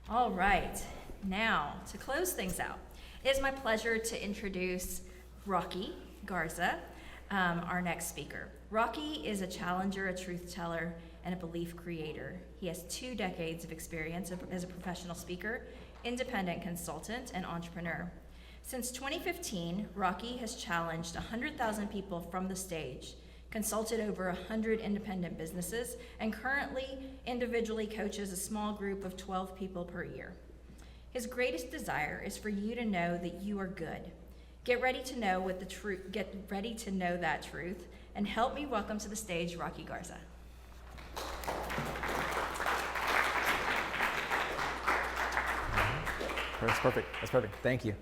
All right, now to close things out, it is my pleasure to introduce Rocky Garza, our next speaker. Rocky is a challenger, a truth teller, and a belief creator. He has 2 decades of experience as a professional speaker, independent consultant, and entrepreneur. Since 2015, Rocky has challenged 100,000 people from the stage, consulted over 100 independent businesses, and currently individually coaches a small group of 12 people per year. His greatest desire is for you to know that you are good. Get ready to know that truth, and help me welcome to the stage Rocky Garza. That's perfect. That's perfect. Thank you.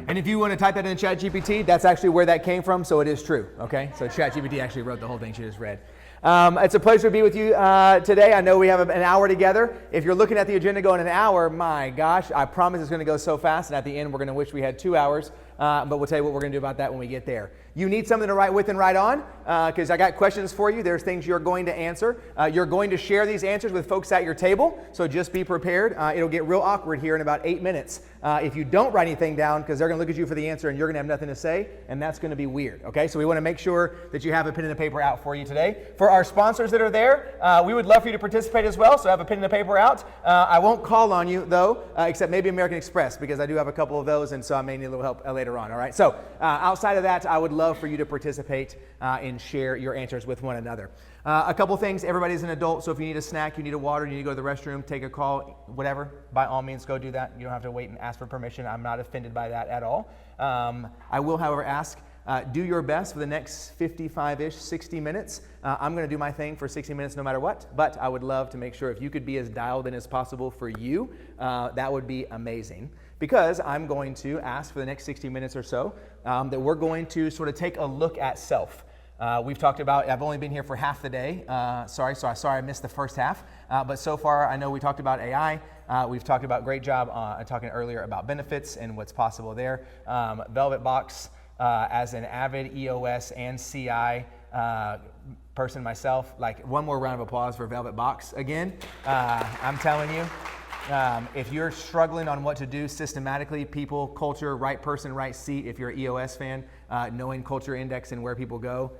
And if you want to type that in ChatGPT, that's actually where that came from, so it is true, okay? So ChatGPT actually wrote the whole thing she just read. It's a pleasure to be with you today. I know we have an hour together. If you're looking at the agenda going an hour, my gosh, I promise it's going to go so fast, and at the end we're going to wish we had 2 hours, but we'll tell you what we're going to do about that when we get there. You need something to write with and write on, because I got questions for you. There's things you're going to answer. You're going to share these answers with folks at your table, so just be prepared. It'll get real awkward here in about 8 minutes if you don't write anything down, because they're going to look at you for the answer and you're going to have nothing to say, and that's going to be weird, okay? So we want to make sure that you have a pen and a paper out for you today. For our sponsors that are there, we would love for you to participate as well, so have a pen and a paper out. I won't call on you, though, except maybe American Express, because I do have a couple of those, and so I may need a little help later on, all right? So outside of that, I would love for you to participate and share your answers with one another. A couple things. Everybody's an adult, so if you need a snack, you need a water, you need to go to the restroom, take a call, whatever, by all means, go do that. You don't have to wait and ask for permission. I'm not offended by that at all. I will, however, ask, do your best for the next 55-ish, 60 minutes. I'm going to do my thing for 60 minutes no matter what, but I would love to make sure if you could be as dialed in as possible for you, that would be amazing. Because I'm going to ask for the next 60 minutes or so that we're going to sort of take a look at self. We've talked about, I've only been here for half the day. Sorry I missed the first half. But so far, I know we talked about AI. We've talked about, great job talking earlier about benefits and what's possible there. Velvet Box, as an avid EOS and CI person myself, like one more round of applause for Velvet Box again. I'm telling you. If you're struggling on what to do systematically, people, culture, right person, right seat, if you're an EOS fan, knowing culture index and where people go,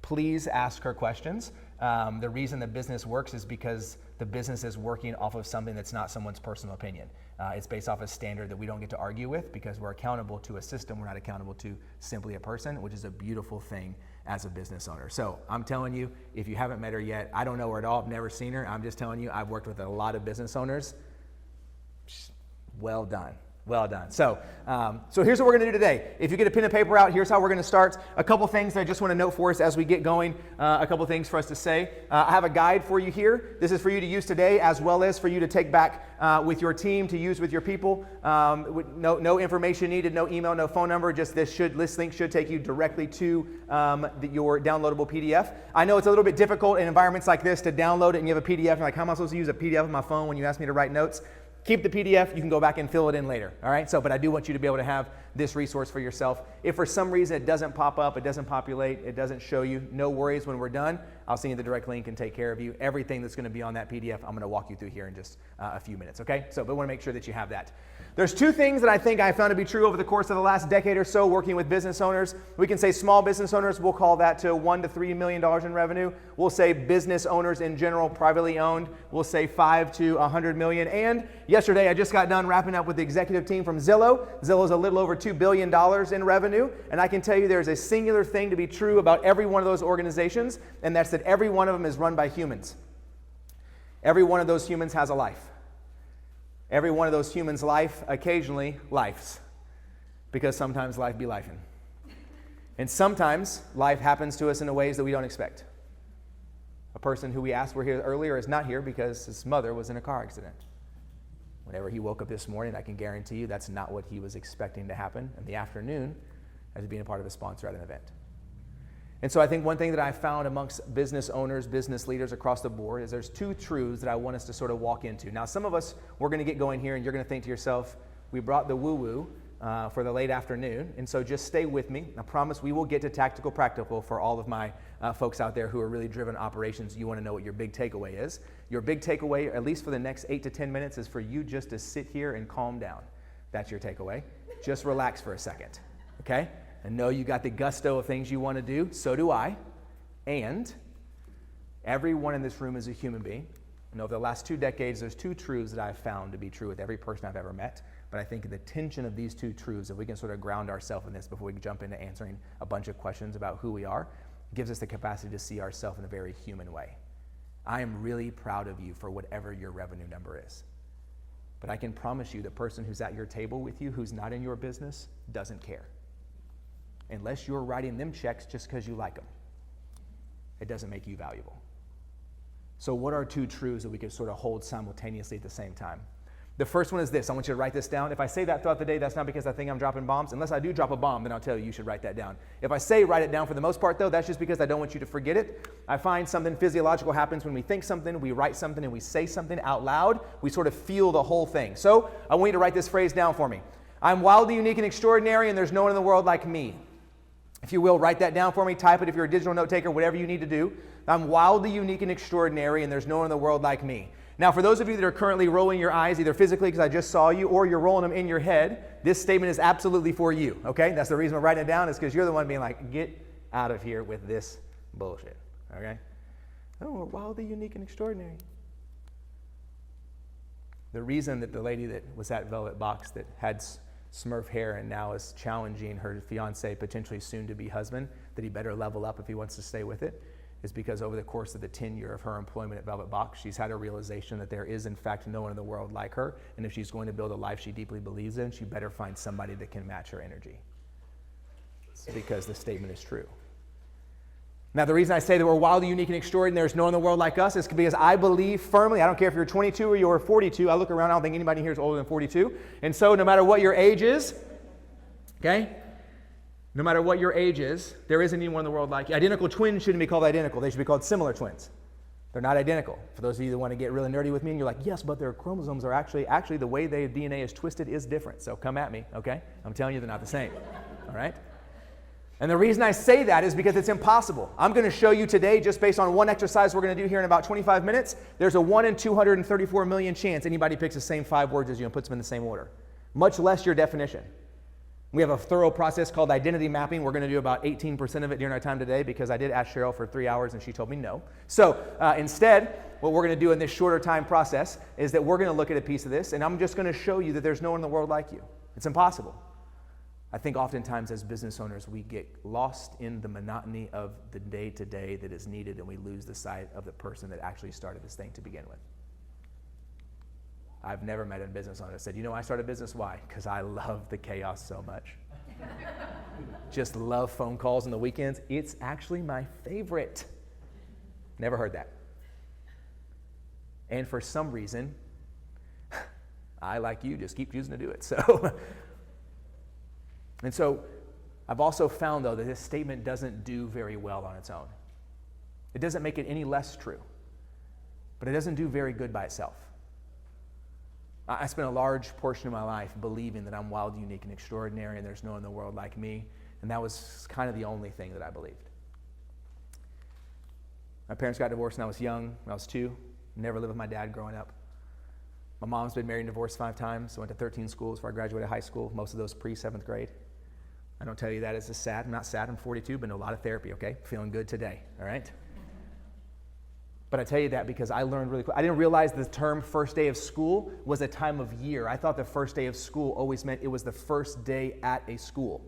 please ask her questions. The reason the business works is because the business is working off of something that's not someone's personal opinion. It's based off a standard that we don't get to argue with because we're accountable to a system. We're not accountable to simply a person, which is a beautiful thing as a business owner. So I'm telling you, if you haven't met her yet, I don't know her at all. I've never seen her. I'm just telling you, I've worked with a lot of business owners. Well done. Well done. So here's what we're going to do today. If you get a pen and paper out, here's how we're going to start. A couple things that I just want to note for us as we get going. A couple things for us to say. I have a guide for you here. This is for you to use today, as well as for you to take back with your team, to use with your people. No information needed, no email, no phone number. Just this link should take you directly to your downloadable PDF. I know it's a little bit difficult in environments like this to download it and you have a PDF. And like, how am I supposed to use a PDF on my phone when you ask me to write notes? Keep the PDF, you can go back and fill it in later, all right? But I do want you to be able to have this resource for yourself. If for some reason it doesn't pop up, it doesn't populate, it doesn't show you, no worries. When we're done, I'll send you the direct link and take care of you. Everything that's going to be on that PDF, I'm going to walk you through here in just a few minutes, okay? But I want to make sure that you have that. There's 2 things that I think I found to be true over the course of the last decade or so working with business owners. We can say small business owners, we'll call that to $1 to $3 million in revenue. We'll say business owners in general, privately owned, we'll say 5 to 100 million. And yesterday I just got done wrapping up with the executive team from Zillow. Zillow's a little over $2 billion in revenue. And I can tell you there's a singular thing to be true about every one of those organizations, and that's that every one of them is run by humans. Every one of those humans has a life. Every one of those humans' life occasionally lifes, because sometimes life be lifing. And sometimes life happens to us in the ways that we don't expect. A person who we asked were here earlier is not here because his mother was in a car accident. Whenever he woke up this morning, I can guarantee you that's not what he was expecting to happen in the afternoon as being a part of a sponsor at an event. And so I think one thing that I found amongst business owners, business leaders across the board is there's 2 truths that I want us to sort of walk into. Now, some of us, we're going to get going here and you're going to think to yourself, we brought the woo-woo, for the late afternoon. And so just stay with me. I promise we will get to tactical practical for all of my folks out there who are really driven operations. You want to know what your big takeaway is. Your big takeaway, at least for the next 8 to 10 minutes, is for you just to sit here and calm down. That's your takeaway. Just relax for a second, okay? And know you got the gusto of things you want to do. So do I. And everyone in this room is a human being. And over the last 2 decades, there's 2 truths that I've found to be true with every person I've ever met. But I think the tension of these 2 truths, if we can sort of ground ourselves in this before we jump into answering a bunch of questions about who we are, gives us the capacity to see ourselves in a very human way. I am really proud of you for whatever your revenue number is. But I can promise you the person who's at your table with you, who's not in your business, doesn't care. Unless you're writing them checks just because you like them. It doesn't make you valuable. So what are 2 truths that we could sort of hold simultaneously at the same time? The first one is this. I want you to write this down. If I say that throughout the day, that's not because I think I'm dropping bombs. Unless I do drop a bomb, then I'll tell you you should write that down. If I say write it down for the most part, though, that's just because I don't want you to forget it. I find something physiological happens when we think something, we write something, and we say something out loud. We sort of feel the whole thing. So I want you to write this phrase down for me. I'm wildly unique and extraordinary, and there's no one in the world like me. If you will, write that down for me. Type it if you're a digital note taker, whatever you need to do. I'm wildly unique and extraordinary, and there's no one in the world like me. Now, for those of you that are currently rolling your eyes, either physically because I just saw you, or you're rolling them in your head, this statement is absolutely for you, okay? That's the reason I'm writing it down, is because you're the one being like, get out of here with this bullshit, okay? Oh, we're wildly unique and extraordinary. The reason that the lady that was at Velvet Box that had Smurf hair and now is challenging her fiance, potentially soon-to-be husband, that he better level up if he wants to stay with it, is because over the course of the tenure of her employment at Velvet Box, she's had a realization that there is, in fact, no one in the world like her, and if she's going to build a life she deeply believes in, she better find somebody that can match her energy. It's because the statement is true. Now, the reason I say that we're wildly unique and extraordinary, there's no one in the world like us, is because I believe firmly, I don't care if you're 22 or you're 42, I look around, I don't think anybody here is older than 42, and so no matter what your age is, okay, no matter what your age is, there isn't anyone in the world like you. Identical twins shouldn't be called identical. They should be called similar twins. They're not identical. For those of you that want to get really nerdy with me and you're like, yes, but their chromosomes are actually the way their DNA is twisted is different. So come at me, okay? I'm telling you they're not the same, all right? And the reason I say that is because it's impossible. I'm going to show you today, just based on one exercise we're going to do here in about 25 minutes, there's a 1 in 234 million chance anybody picks the same 5 words as you and puts them in the same order, much less your definition. We have a thorough process called identity mapping. We're going to do about 18% of it during our time today because I did ask Cheryl for 3 hours and she told me no. So instead, what we're going to do in this shorter time process is that we're going to look at a piece of this and I'm just going to show you that there's no one in the world like you. It's impossible. I think oftentimes as business owners, we get lost in the monotony of the day-to-day that is needed and we lose the sight of the person that actually started this thing to begin with. I've never met a business owner that said, you know, I started a business, why? Because I love the chaos so much. Just love phone calls on the weekends. It's actually my favorite. Never heard that. And for some reason, I, like you, just keep choosing to do it. So I've also found, though, that this statement doesn't do very well on its own. It doesn't make it any less true, but it doesn't do very good by itself. I spent a large portion of my life believing that I'm wild, unique, and extraordinary, and there's no one in the world like me, and that was kind of the only thing that I believed. My parents got divorced when I was young, when I was 2. Never lived with my dad growing up. My mom's been married and divorced 5 times. I went to 13 schools before I graduated high school, most of those pre-7th grade. I don't tell you that as a sad. I'm not sad, I'm 42, but a lot of therapy, okay? Feeling good today, all right? But I tell you that because I learned really quick. I didn't realize the term first day of school was a time of year. I thought the first day of school always meant it was the first day at a school.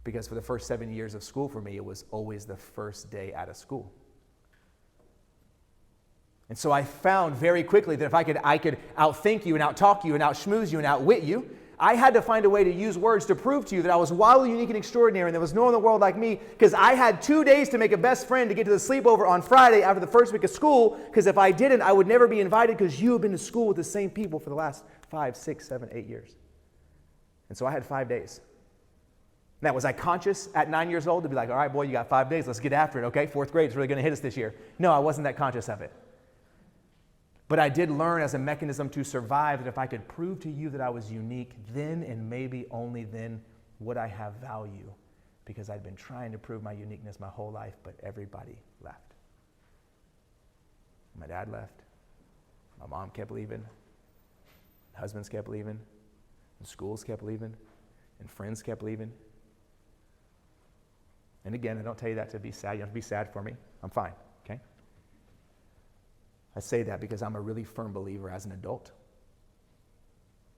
Because for the first 7 years of school for me, it was always the first day at a school. And so I found very quickly that if I could outthink you and outtalk you and outschmooze you and outwit you, I had to find a way to use words to prove to you that I was wildly unique and extraordinary and there was no one in the world like me, because I had 2 days to make a best friend to get to the sleepover on Friday after the first week of school, because if I didn't, I would never be invited because you have been to school with the same people for the last 5, 6, 7, 8 years. And so I had 5 days. Now, was I conscious at 9 years old to be like, all right, boy, you got 5 days, let's get after it, okay? 4th grade is really going to hit us this year. No, I wasn't that conscious of it. But I did learn as a mechanism to survive that if I could prove to you that I was unique, then and maybe only then would I have value, because I'd been trying to prove my uniqueness my whole life, but everybody left. My dad left. My mom kept leaving. Husbands kept leaving. And schools kept leaving. And friends kept leaving. And again, I don't tell you that to be sad. You don't have to be sad for me. I'm fine, okay? I say that because I'm a really firm believer as an adult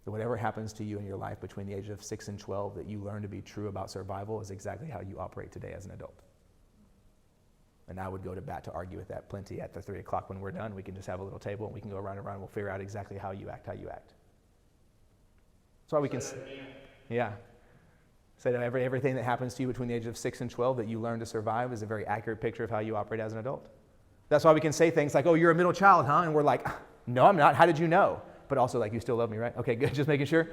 that whatever happens to you in your life between the ages of 6 and 12 that you learn to be true about survival is exactly how you operate today as an adult. And I would go to bat to argue with that plenty at the 3 o'clock when we're done. We can just have a little table and we can go around and around and we'll figure out exactly how you act. That's why we can, yeah. Say that everything that happens to you between the ages of 6 and 12 that you learn to survive is a very accurate picture of how you operate as an adult. That's why we can say things like, oh, you're a middle child, huh? And we're like, no, I'm not. How did you know? But also like, you still love me, right? Okay, good, just making sure.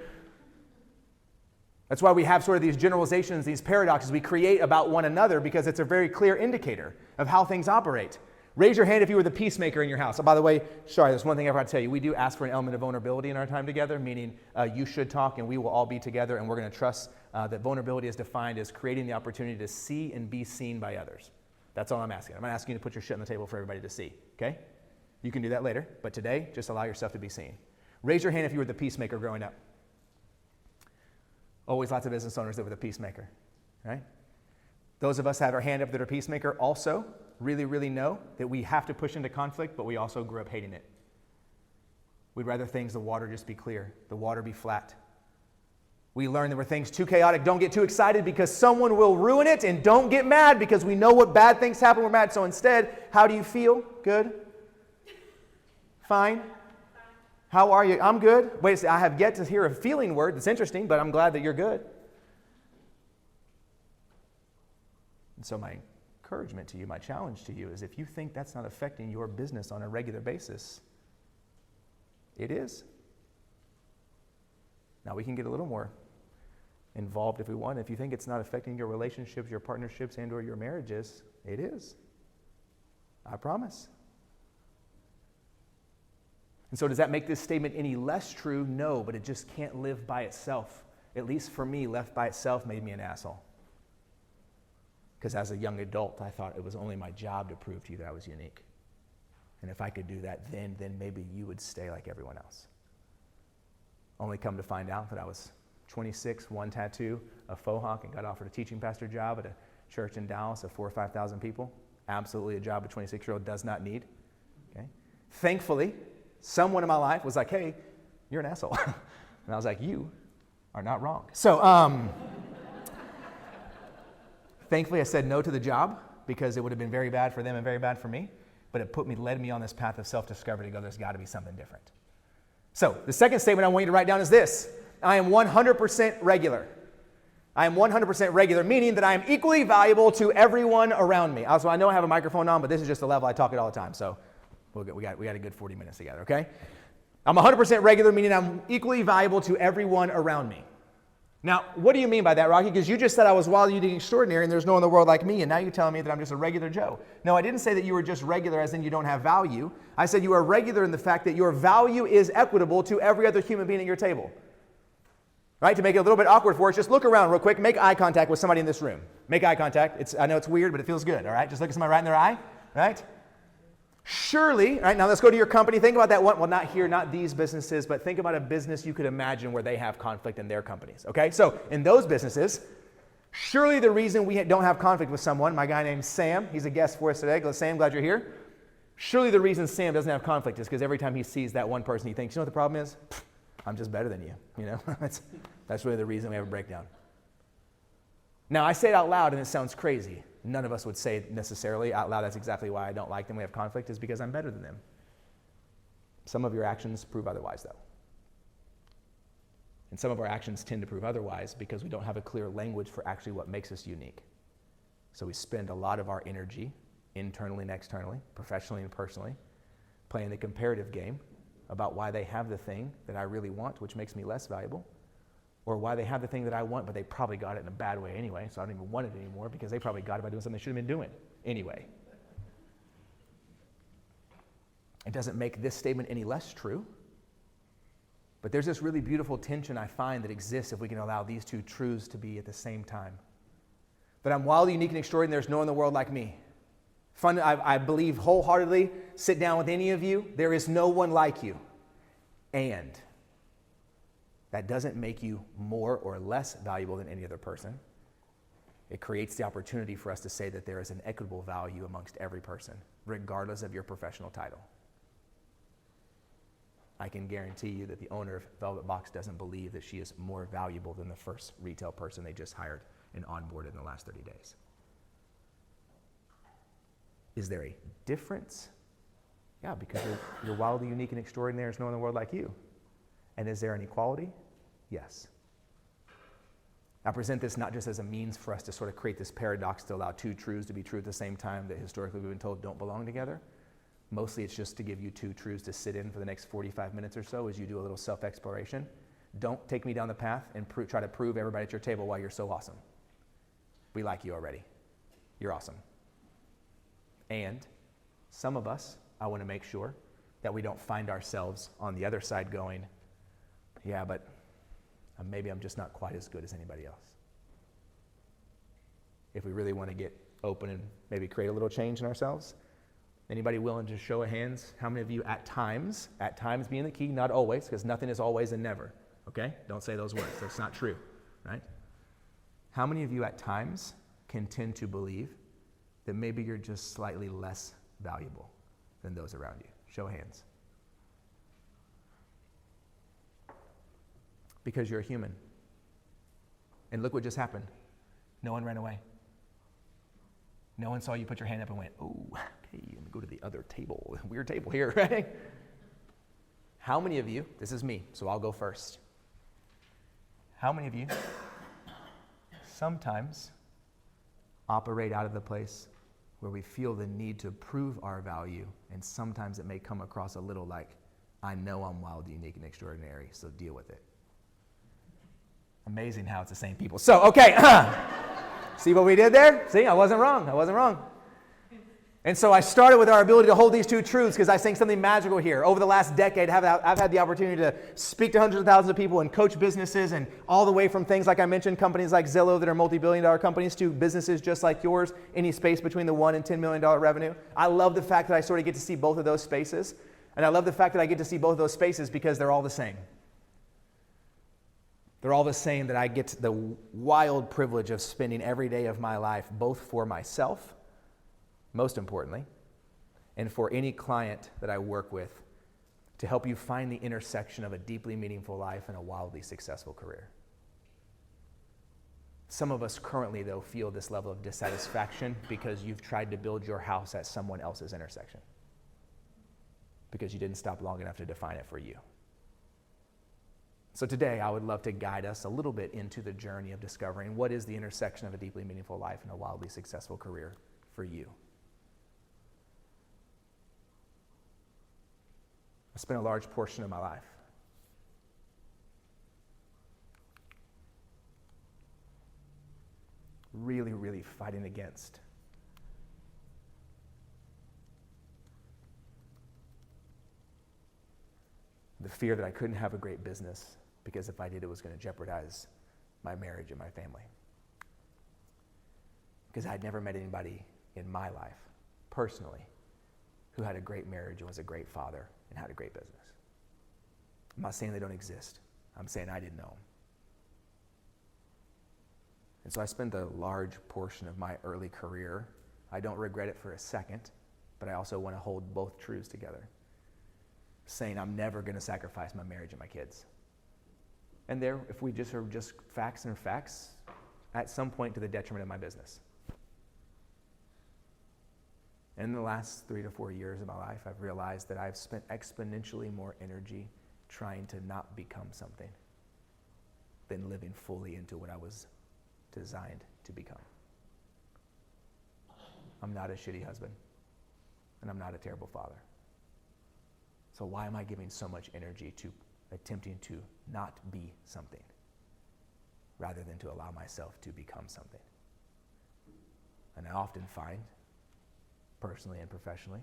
That's why we have sort of these generalizations, these paradoxes we create about one another, because it's a very clear indicator of how things operate. Raise your hand if you were the peacemaker in your house. Oh, by the way, sorry, there's one thing I forgot to tell you. We do ask for an element of vulnerability in our time together, meaning you should talk and we will all be together, and we're going to trust that vulnerability is defined as creating the opportunity to see and be seen by others. That's all I'm asking. I'm not asking you to put your shit on the table for everybody to see, okay? You can do that later, but today, just allow yourself to be seen. Raise your hand if you were the peacemaker growing up. Always lots of business owners that were the peacemaker, right? Those of us have our hand up that are peacemaker also really, really know that we have to push into conflict, but we also grew up hating it. We'd rather the water just be clear, the water be flat. We learn that where things too chaotic, don't get too excited because someone will ruin it, and don't get mad because we know what bad things happen when we're mad. So instead, how do you feel? Good? Fine? How are you? I'm good. Wait a second, I have yet to hear a feeling word. That's interesting, but I'm glad that you're good. And so my encouragement to you, my challenge to you is if you think that's not affecting your business on a regular basis, it is. Now we can get a little more involved if we want. If you think it's not affecting your relationships, your partnerships, and or your marriages, it is. I promise. And so does that make this statement any less true? No, but it just can't live by itself. At least for me, left by itself made me an asshole. Because as a young adult, I thought it was only my job to prove to you that I was unique. And if I could do that then maybe you would stay like everyone else. Only come to find out that I was 26, one tattoo, a faux hawk, and got offered a teaching pastor job at a church in Dallas of 4,000 or 5,000 people. Absolutely a job a 26-year-old does not need. Okay? Thankfully, someone in my life was like, hey, you're an asshole. And I was like, you are not wrong. So, thankfully I said no to the job because it would have been very bad for them and very bad for me. But it led me on this path of self-discovery to go, there's got to be something different. So, the second statement I want you to write down is this. I am 100% regular. I am 100% regular, meaning that I am equally valuable to everyone around me. Also, I know I have a microphone on, but this is just a level I talk it all the time. So, we got a good 40 minutes together, okay? I'm 100% regular, meaning I'm equally valuable to everyone around me. Now, what do you mean by that, Rocky? Because you just said I was wild, unique, extraordinary, and there's no one in the world like me, and now you're telling me that I'm just a regular Joe. No, I didn't say that you were just regular as in you don't have value. I said you are regular in the fact that your value is equitable to every other human being at your table. Right? To make it a little bit awkward for us, just look around real quick. Make eye contact with somebody in this room. Make eye contact. I know it's weird, but it feels good, all right? Just look at somebody right in their eye, right? Surely, all right, now let's go to your company. Think about that one. Well, not here, not these businesses, but think about a business you could imagine where they have conflict in their companies, okay? So in those businesses, surely the reason we don't have conflict with someone, my guy named Sam, he's a guest for us today. Sam, glad you're here. Surely the reason Sam doesn't have conflict is because every time he sees that one person, he thinks, you know what the problem is? I'm just better than you, you know? That's really the reason we have a breakdown. Now, I say it out loud and it sounds crazy. None of us would say necessarily out loud, that's exactly why I don't like them, we have conflict, is because I'm better than them. Some of your actions prove otherwise, though. And some of our actions tend to prove otherwise because we don't have a clear language for actually what makes us unique. So we spend a lot of our energy, internally and externally, professionally and personally, playing the comparative game about why they have the thing that I really want, which makes me less valuable, or why they have the thing that I want, but they probably got it in a bad way anyway, so I don't even want it anymore because they probably got it by doing something they should have been doing anyway. It doesn't make this statement any less true. But there's this really beautiful tension I find that exists if we can allow these two truths to be at the same time. That I'm wildly unique and extraordinary, there's no one in the world like me. I believe wholeheartedly, sit down with any of you, there is no one like you. And that doesn't make you more or less valuable than any other person. It creates the opportunity for us to say that there is an equitable value amongst every person, regardless of your professional title. I can guarantee you that the owner of Velvet Box doesn't believe that she is more valuable than the first retail person they just hired and onboarded in the last 30 days. Is there a difference? Yeah, because you're wildly unique and extraordinary. There's no one in the world like you. And is there an equality? Yes. I present this not just as a means for us to sort of create this paradox to allow two truths to be true at the same time that historically we've been told don't belong together. Mostly it's just to give you two truths to sit in for the next 45 minutes or so as you do a little self-exploration. Don't take me down the path and try to prove everybody at your table why you're so awesome. We like you already. You're awesome. And some of us, I want to make sure that we don't find ourselves on the other side going, yeah, but maybe I'm just not quite as good as anybody else. If we really want to get open and maybe create a little change in ourselves, anybody willing to show of hands? How many of you at times being the key, not always, because nothing is always and never, okay? Don't say those words, that's not true, right? How many of you at times can tend to believe that maybe you're just slightly less valuable than those around you? Show of hands. Because you're a human. And look what just happened. No one ran away. No one saw you put your hand up and went, oh, okay, let me go to the other table. Weird table here, right? How many of you, this is me, so I'll go first. How many of you sometimes operate out of the place where we feel the need to prove our value, and sometimes it may come across a little like, I know I'm wild, unique, and extraordinary, so deal with it. Amazing how it's the same people. So, okay, see what we did there? See, I wasn't wrong. And so I started with our ability to hold these two truths because I think something magical here. Over the last decade, I've had the opportunity to speak to hundreds of thousands of people and coach businesses, and all the way from things like I mentioned, companies like Zillow that are multi-billion-dollar companies, to businesses just like yours, any space between the $1 and $10 million revenue. I love the fact that I sort of get to see both of those spaces. And I love the fact that I get to see both of those spaces because they're all the same. They're all the same, that I get the wild privilege of spending every day of my life both for myself, most importantly, and for any client that I work with to help you find the intersection of a deeply meaningful life and a wildly successful career. Some of us currently, though, feel this level of dissatisfaction because you've tried to build your house at someone else's intersection, because you didn't stop long enough to define it for you. So today, I would love to guide us a little bit into the journey of discovering what is the intersection of a deeply meaningful life and a wildly successful career for you. I spent a large portion of my life really, really fighting against the fear that I couldn't have a great business because if I did, it was going to jeopardize my marriage and my family. Because I'd never met anybody in my life, personally, who had a great marriage and was a great father and had a great business. I'm not saying they don't exist. I'm saying I didn't know them. And so I spent a large portion of my early career, I don't regret it for a second, but I also want to hold both truths together, saying I'm never going to sacrifice my marriage and my kids. And there, if we just are just facts and facts, at some point to the detriment of my business. And in the last 3 to 4 years of my life, I've realized that I've spent exponentially more energy trying to not become something than living fully into what I was designed to become. I'm not a shitty husband, and I'm not a terrible father. So why am I giving so much energy to attempting to not be something rather than to allow myself to become something? And I often find, personally and professionally,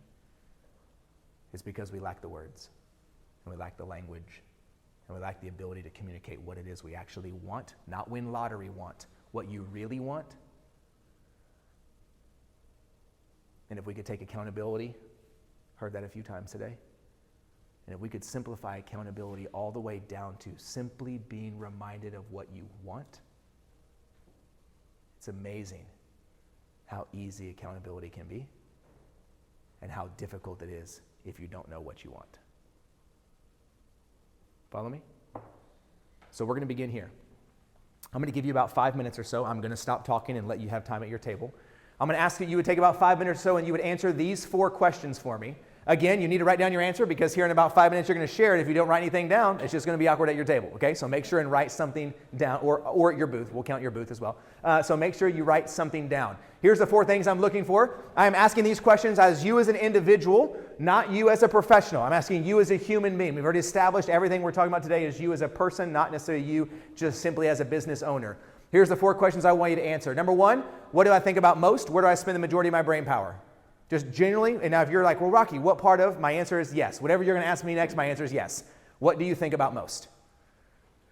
is because we lack the words, and we lack the language, and we lack the ability to communicate what it is we actually want, not win lottery want, what you really want. And if we could take accountability, heard that a few times today, and if we could simplify accountability all the way down to simply being reminded of what you want, it's amazing how easy accountability can be and how difficult it is if you don't know what you want. Follow me? So we're going to begin here. I'm going to give you about 5 minutes or so. I'm going to stop talking and let you have time at your table. I'm going to ask that you would take about 5 minutes or so and you would answer these 4 questions for me. Again, you need to write down your answer because here in about 5 minutes you're going to share it. If you don't write anything down, it's just going to be awkward at your table, okay? So make sure and write something down, or at your booth. We'll count your booth as well. So make sure you write something down. Here's the 4 things I'm looking for. I'm asking these questions as you as an individual, not you as a professional. I'm asking you as a human being. We've already established everything we're talking about today is you as a person, not necessarily you just simply as a business owner. Here's the 4 questions I want you to answer. Number 1, what do I think about most? Where do I spend the majority of my brain power? Just generally, and now if you're like, well, Rocky, what part of? My answer is yes. Whatever you're going to ask me next, my answer is yes. What do you think about most?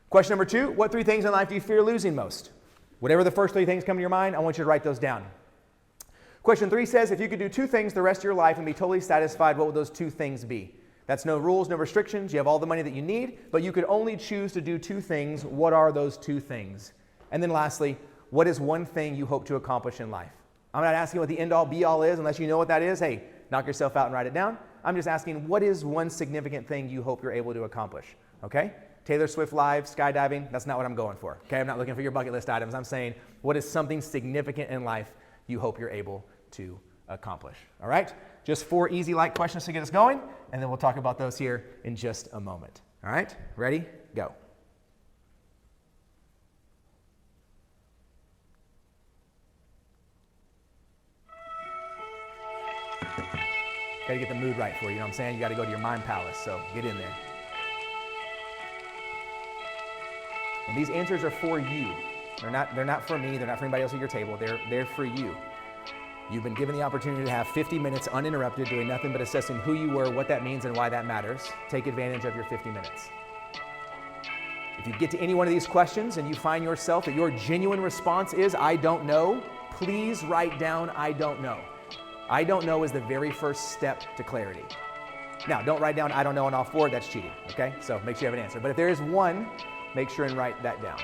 Question number 2, what 3 things in life do you fear losing most? Whatever the first 3 things come to your mind, I want you to write those down. Question 3 says, if you could do 2 things the rest of your life and be totally satisfied, what would those 2 things be? That's no rules, no restrictions. You have all the money that you need, but you could only choose to do 2 things. What are those 2 things? And then lastly, what is one thing you hope to accomplish in life? I'm not asking what the end-all, be-all is, unless you know what that is. Hey, knock yourself out and write it down. I'm just asking, what is one significant thing you hope you're able to accomplish? Okay? Taylor Swift live, skydiving, that's not what I'm going for. Okay? I'm not looking for your bucket list items. I'm saying, what is something significant in life you hope you're able to accomplish? All right? Just 4 easy like questions to get us going, and then we'll talk about those here in just a moment. All right? Ready? Go. Got to get the mood right for you, you know what I'm saying? You got to go to your mind palace, so get in there. And these answers are for you. They're not for me, they're not for anybody else at your table, they're for you. You've been given the opportunity to have 50 minutes uninterrupted, doing nothing but assessing who you were, what that means, and why that matters. Take advantage of your 50 minutes. If you get to any one of these questions and you find yourself that your genuine response is, I don't know, please write down, I don't know. I don't know is the very first step to clarity. Now, don't write down I don't know on all 4, that's cheating, okay? So make sure you have an answer. But if there is one, make sure and write that down.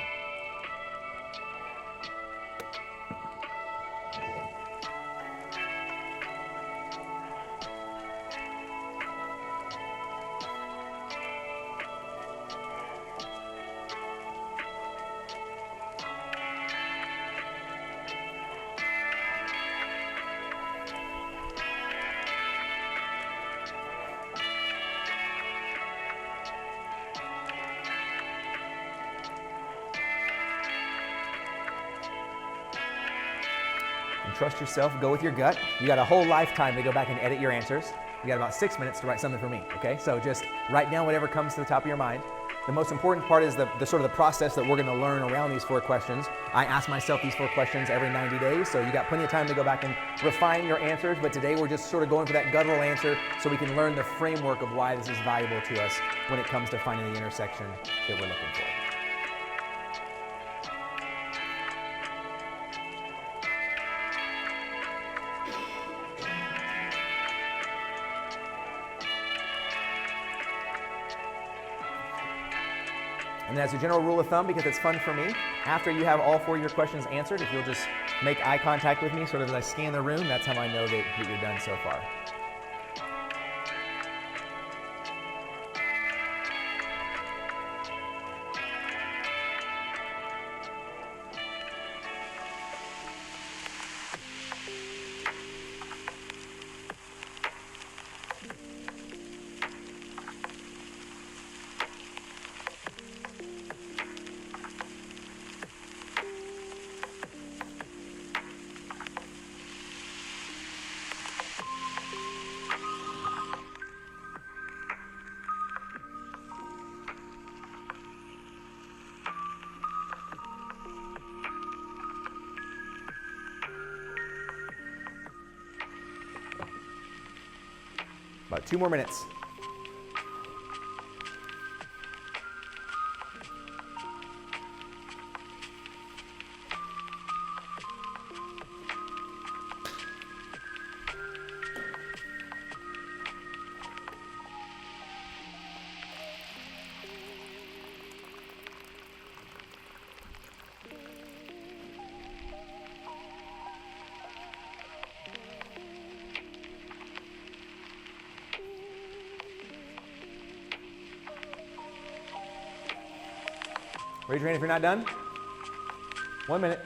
Trust yourself, go with your gut. You got a whole lifetime to go back and edit your answers. You got about 6 minutes to write something for me, okay? So just write down whatever comes to the top of your mind. The most important part is the sort of the process that we're going to learn around these 4 questions. I ask myself these 4 questions every 90 days, so you got plenty of time to go back and refine your answers, but today we're just sort of going for that guttural answer so we can learn the framework of why this is valuable to us when it comes to finding the intersection that we're looking for. And as a general rule of thumb, because it's fun for me, after you have all 4 of your questions answered, if you'll just make eye contact with me sort of as I scan the room, that's how I know that you're done so far. About 2 more minutes. Raise your hand if you're not done. 1 minute.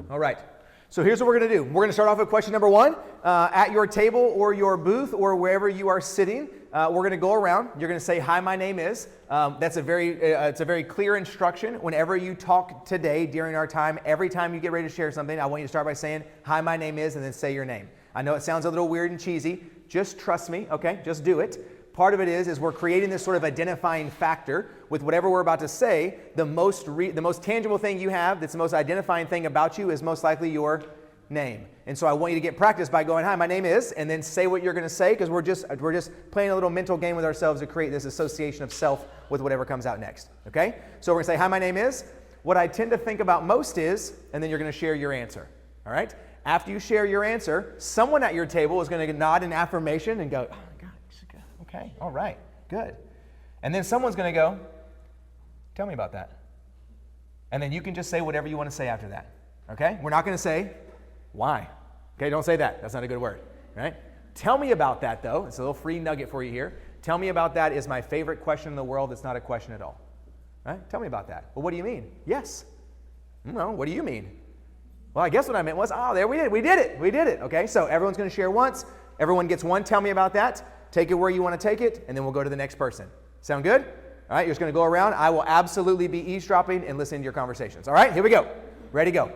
All right. So here's what we're going to do. We're going to start off with question number 1. At your table or your booth or wherever you are sitting, we're going to go around. You're going to say, "Hi, my name is." That's it's a very clear instruction. Whenever you talk today during our time, every time you get ready to share something, I want you to start by saying, "Hi, my name is," and then say your name. I know it sounds a little weird and cheesy. Just trust me, okay? Just do it. Part of it is we're creating this sort of identifying factor with whatever we're about to say. The most tangible thing you have, that's the most identifying thing about you, is most likely your name. And so I want you to get practice by going, "Hi, my name is," and then say what you're going to say, because we're just playing a little mental game with ourselves to create this association of self with whatever comes out next. Okay? So we're going to say, "Hi, my name is. What I tend to think about most is," and then you're going to share your answer. All right? After you share your answer, someone at your table is going to nod in affirmation and go, "Oh, God, okay, all right, good." And then someone's going to go, "Tell me about that." And then you can just say whatever you want to say after that. Okay? We're not going to say, "Why?" Okay, don't say that. That's not a good word, right? "Tell me about that," though. It's a little free nugget for you here. "Tell me about that" is my favorite question in the world. It's not a question at all. Right? "Tell me about that." "Well, what do you mean?" "Yes." "No, what do you mean?" "Well, I guess what I meant was," "Oh, there we did it. Okay, so everyone's going to share once. Everyone gets one "Tell me about that." Take it where you want to take it, and then we'll go to the next person. Sound good? All right, you're just going to go around. I will absolutely be eavesdropping and listening to your conversations. All right, here we go. Ready, go.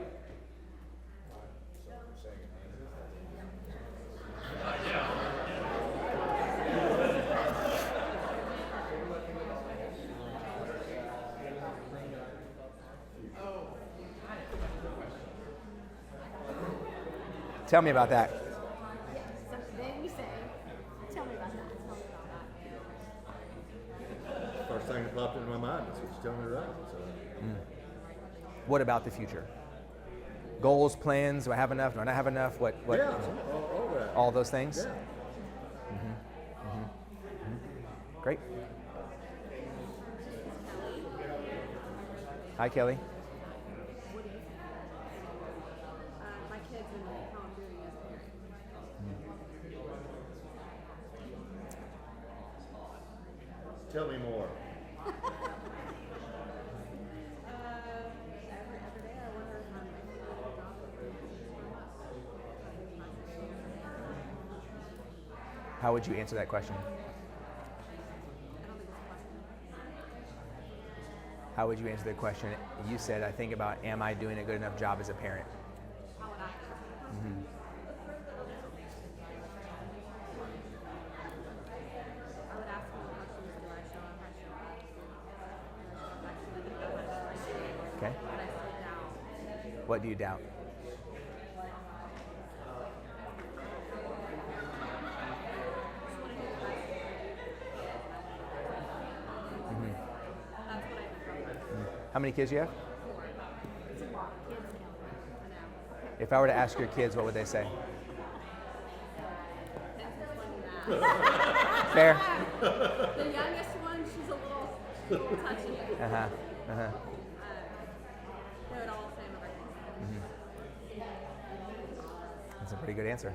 Tell me about that. So then we say, "Tell me about that. Tell me about that." First thing that popped into my mind is what you tell me right. So. What about the future? Goals, plans, do I have enough? Do I not have enough? What? Yeah, all that. All those things? Yeah. Great. Hi, Kelly. My kids and how I'm doing as a parent. Tell me more. Every day I wonder if I'm making a good job of How would you answer that question? I don't think it's a question. How would you answer the question? You said, "I think about, am I doing a good enough job as a parent?" How would I answer the question? Mm-hmm. I would ask them questions. Do I show up? I show up. Actually, I don't know. Okay. But I still doubt. What do you doubt? That's what I think. How many kids do you have? It's a lot. Kids count. I know. If I were to ask your kids, what would they say? Thanks for explaining that. Fair? The youngest one, she's a little touchy. Uh-huh. Uh-huh. They would all say everything. That's a pretty good answer.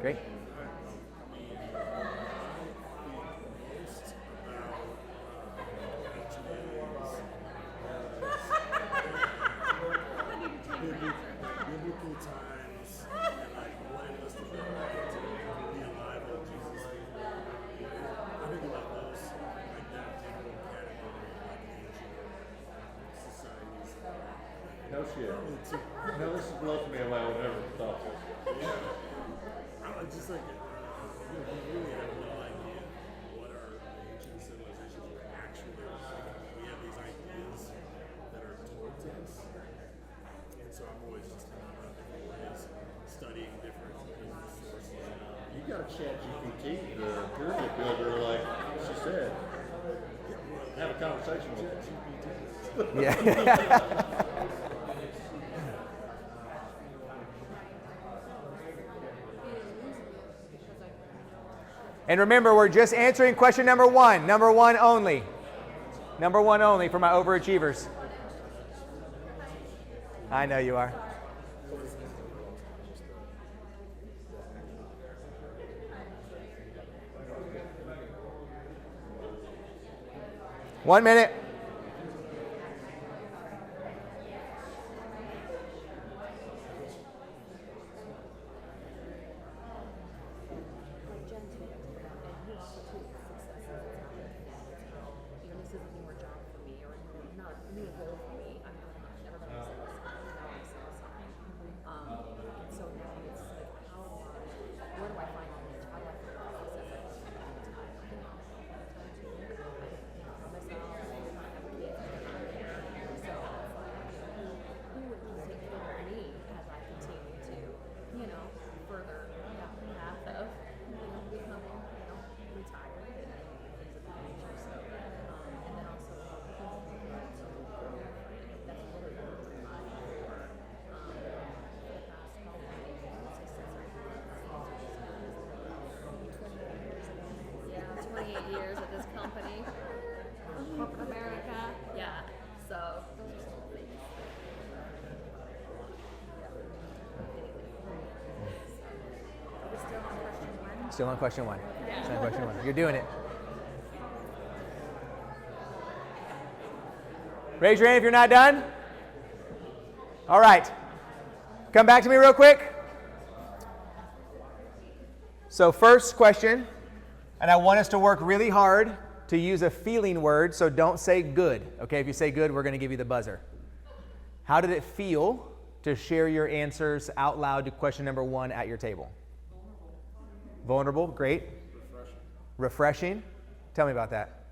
Great. Biblical times and like what it must have been like to be alive in Jesus. I think about those like that general category of like ancient societies. No No shit. No, this blows me away. I would never have thought this. I just like, we really have no idea what our ancient civilizations were actually like. We have these ideas that are told to us. And so I'm always just thinking about different ways, studying different sources. You got a chat GPT, the pyramid builder, like she said. Have a conversation with it. Yeah. And remember, we're just answering question number one. Number one only. Number one only for my overachievers. I know you are. One minute. This is a newer job for me, or not a new role for me. I've never been a sales sign, now I'm a sales sign. And so now it's like, where do I find the niche? How do I find the success? For myself, not have kids, so it's like, who would take care of me as I continue to, further down the path of, becoming, retired and things of that nature. So, and then also helping people to grow. That's really been my for the past probably since I yeah, 28 years at this company, corporate America. Yeah, so those are some things. Are we still on question one? Still on question one. Still on question one. You're doing it. Raise your hand if you're not done. All right. Come back to me real quick. So first question, and I want us to work really hard to use a feeling word, so don't say good. Okay, if you say good, we're going to give you the buzzer. How did it feel to share your answers out loud to question number one at your table? Vulnerable, great. Refreshing. Tell me about that.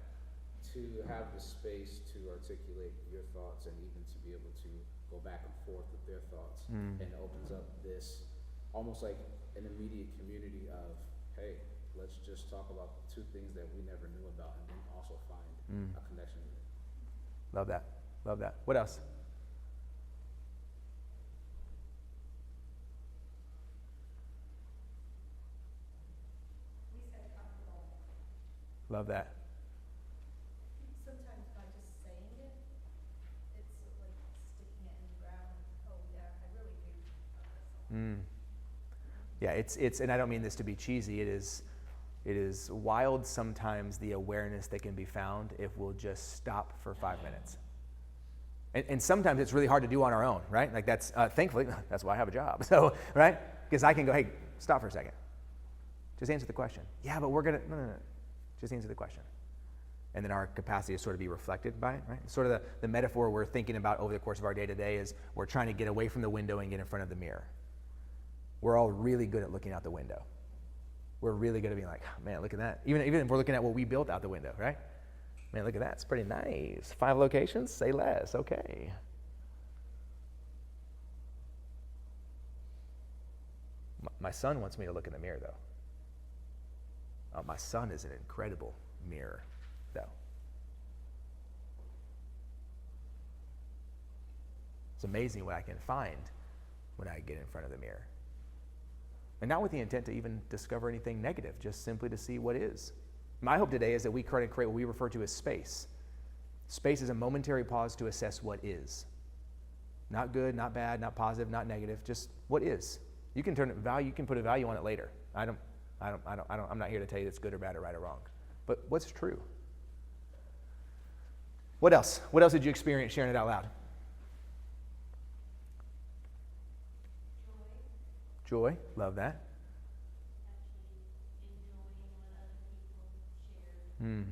To have the space to articulate your thoughts and even to be able to go back and forth with their thoughts, and opens up this almost like an immediate community of, hey, let's just talk about two things that we never knew about and then also find a connection with it. Love that. Love that. What else? Love that. Sometimes by just saying it, it's like sticking it in the ground. Oh yeah, I really do love this. Yeah, it's, and I don't mean this to be cheesy. It is wild sometimes the awareness that can be found if we'll just stop for 5 minutes. And sometimes it's really hard to do on our own, right? Like that's, thankfully, that's why I have a job. So, right? Because I can go, hey, stop for a second. Just answer the question. Yeah, but we're gonna, no. Just answer the question. And then our capacity to sort of be reflected by it, right? Sort of the metaphor we're thinking about over the course of our day-to-day is we're trying to get away from the window and get in front of the mirror. We're all really good at looking out the window. We're really good at being like, oh, man, look at that. Even if we're looking at what we built out the window, right? Man, look at that. It's pretty nice. 5 locations, say less. Okay. My son wants me to look in the mirror, though. My son is an incredible mirror, though. It's amazing what I can find when I get in front of the mirror. And not with the intent to even discover anything negative, just simply to see what is. My hope today is that we create what we refer to as space. Space is a momentary pause to assess what is. Not good, not bad, not positive, not negative, just what is. You can turn it value, you can put a value on it later. I'm not here to tell you it's good or bad or right or wrong. But what's true? What else? What else did you experience sharing it out loud? Joy. Love that. Actually enjoying what other people share.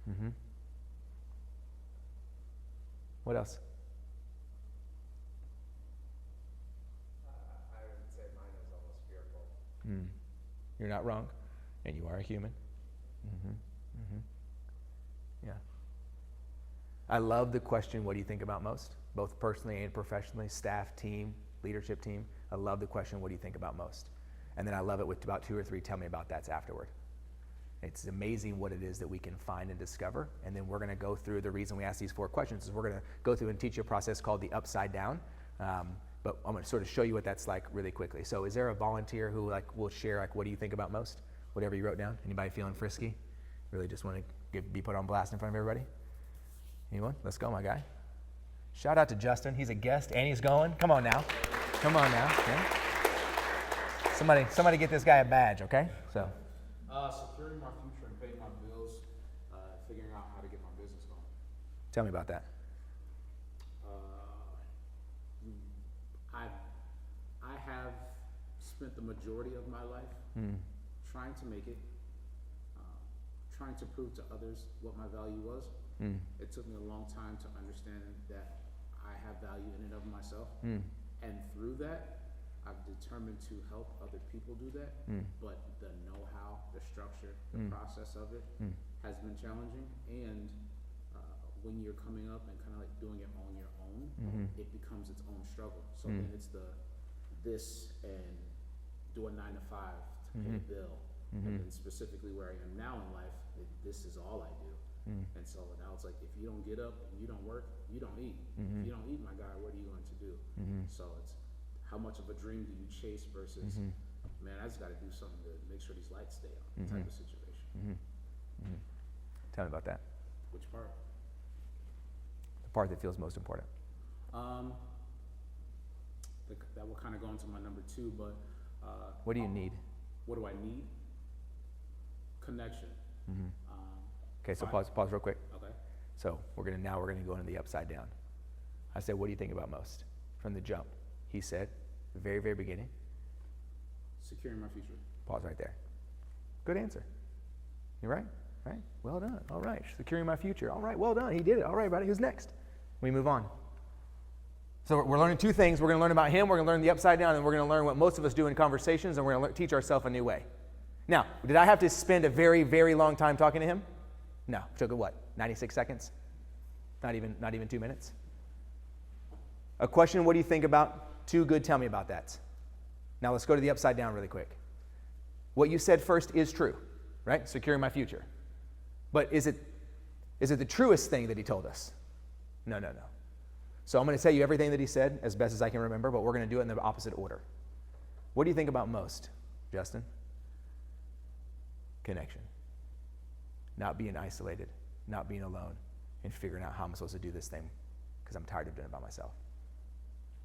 Don't. What else? I would say mine is almost fearful. You're not wrong, and you are a human. Yeah. I love the question, what do you think about most? Both personally and professionally, staff, team, leadership team. I love the question, what do you think about most? And then I love it with about 2 or 3, tell me about that's afterward. It's amazing what it is that we can find and discover. And then we're going to go through, the reason we ask these 4 questions is we're going to go through and teach you a process called the upside down. But I'm going to sort of show you what that's like really quickly. So is there a volunteer who will share, what do you think about most? Whatever you wrote down. Anybody feeling frisky? Really just want to be put on blast in front of everybody? Anyone? Let's go, my guy. Shout out to Justin. He's a guest and he's going. Come on now. Come on now. Okay. Somebody get this guy a badge, okay? So. Securing my future and paying my bills, figuring out how to get my business going. Tell me about that. I have spent the majority of my life trying to make it, trying to prove to others what my value was. It took me a long time to understand that I have value in and of myself. And through that, I've determined to help other people do that. But the know-how, the structure, the process of it has been challenging. And when you're coming up and kind of like doing it on your own, it becomes its own struggle. So then it's this and do a 9 to 5 to pay a bill. And then specifically where I am now in life, this is all I do. And so now it's like, if you don't get up and you don't work, you don't eat. If you don't eat, my guy, what are you going to do? So it's how much of a dream do you chase versus, man, I just got to do something to make sure these lights stay on, type of situation. Tell me about that. Which part? The part that feels most important. That will kind of go into my number 2, but What do you need? what do I need? Connection. Okay, so pause real quick. Okay. So we're gonna go into the upside down. I said, what do you think about most? From the jump. He said, the very, very beginning. Securing my future. Pause right there. Good answer. You're right. Right? Well done. All right. Securing my future. All right. Well done. He did it. All right, buddy. Who's next? We move on. So we're learning 2 things. We're going to learn about him. We're going to learn the upside down, and we're going to learn what most of us do in conversations, and we're going to teach ourselves a new way. Now, did I have to spend a very, very long time talking to him? No. It took, 96 seconds? Not even 2 minutes? A question, what do you think about? 2 good, tell me about that. Now let's go to the upside down really quick. What you said first is true, right? Securing my future. But is it the truest thing that he told us? No. So I'm going to tell you everything that he said as best as I can remember, but we're going to do it in the opposite order. What do you think about most, Justin? Connection. Not being isolated, not being alone, and figuring out how I'm supposed to do this thing because I'm tired of doing it by myself.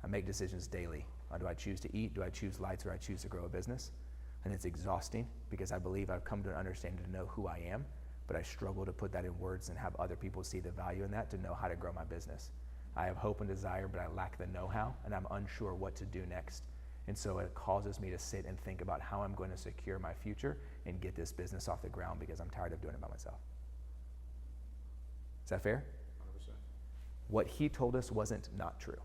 I make decisions daily. Do I choose to eat? Do I choose lights? Or do I choose to grow a business? And it's exhausting because I believe I've come to an understanding to know who I am, but I struggle to put that in words and have other people see the value in that to know how to grow my business. I have hope and desire, but I lack the know-how, and I'm unsure what to do next. And so it causes me to sit and think about how I'm going to secure my future and get this business off the ground because I'm tired of doing it by myself. Is that fair? 100%. What he told us wasn't not true.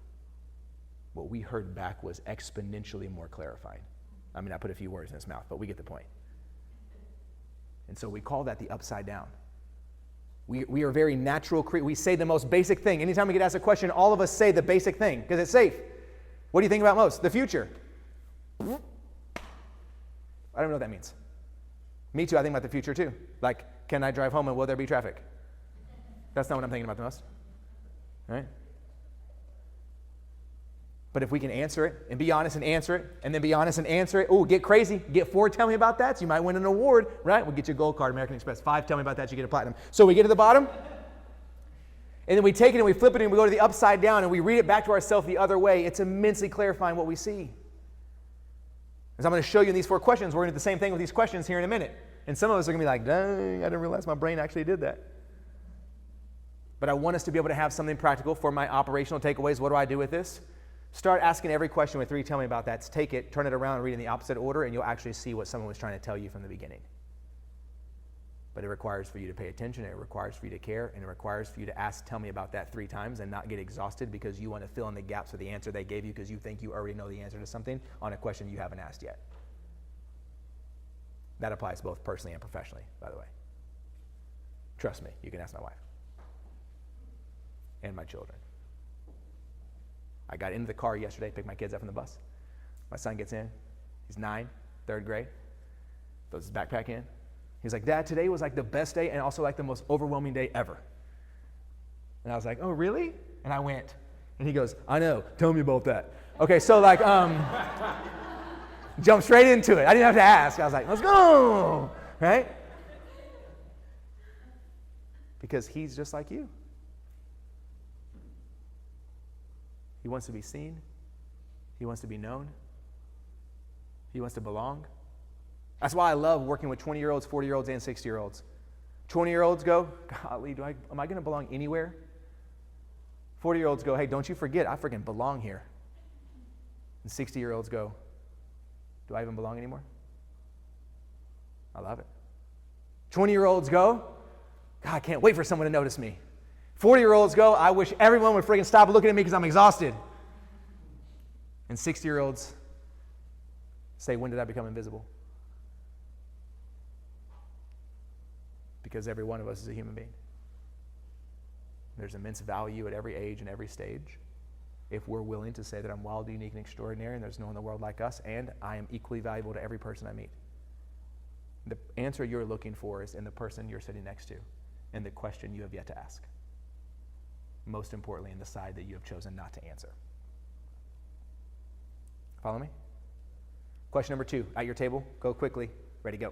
What we heard back was exponentially more clarifying. I mean, I put a few words in his mouth, but we get the point. And so we call that the upside down. We are very natural creatures. We say the most basic thing. Anytime we get asked a question, all of us say the basic thing because it's safe. What do you think about most? The future. I don't know what that means. Me too, I think about the future too. Like, can I drive home and will there be traffic? That's not what I'm thinking about the most. Right? But if we can answer it and be honest and answer it, and then be honest and answer it, get crazy, get 4, tell me about that, so you might win an award, right? We'll get you a gold card, American Express. 5, tell me about that, you get a platinum. So we get to the bottom, and then we take it and we flip it and we go to the upside down and we read it back to ourselves the other way. It's immensely clarifying what we see. As I'm going to show you in these 4 questions, we're going to do the same thing with these questions here in a minute. And some of us are going to be like, dang, I didn't realize my brain actually did that. But I want us to be able to have something practical for my operational takeaways. What do I do with this? Start asking every question with 3, tell me about that. Take it, turn it around, and read in the opposite order, and you'll actually see what someone was trying to tell you from the beginning. But it requires for you to pay attention, it requires for you to care, and it requires for you to ask, tell me about that 3 times and not get exhausted because you want to fill in the gaps with the answer they gave you because you think you already know the answer to something on a question you haven't asked yet. That applies both personally and professionally, by the way. Trust me, you can ask my wife and my children. I got into the car yesterday, picked my kids up from the bus. My son gets in, he's 9, 3rd grade, throws his backpack in. He's like, Dad, today was like the best day and also like the most overwhelming day ever. And I was like, oh, really? And I went. And he goes, I know. Tell me about that. Okay, so like, jump straight into it. I didn't have to ask. I was like, let's go, right? Because he's just like you. He wants to be seen. He wants to be known. He wants to belong. That's why I love working with 20-year-olds, 40-year-olds, and 60-year-olds. 20-year-olds go, golly, am I going to belong anywhere? 40-year-olds go, hey, don't you forget, I freaking belong here. And 60-year-olds go, do I even belong anymore? I love it. 20-year-olds go, God, I can't wait for someone to notice me. 40-year-olds go, I wish everyone would freaking stop looking at me because I'm exhausted. And 60-year-olds say, when did I become invisible? Because every one of us is a human being. There's immense value at every age and every stage if we're willing to say that I'm wild, unique, and extraordinary, and there's no one in the world like us, and I am equally valuable to every person I meet. The answer you're looking for is in the person you're sitting next to and the question you have yet to ask. Most importantly, in the side that you have chosen not to answer. Follow me? Question number 2, at your table, go quickly, ready, go.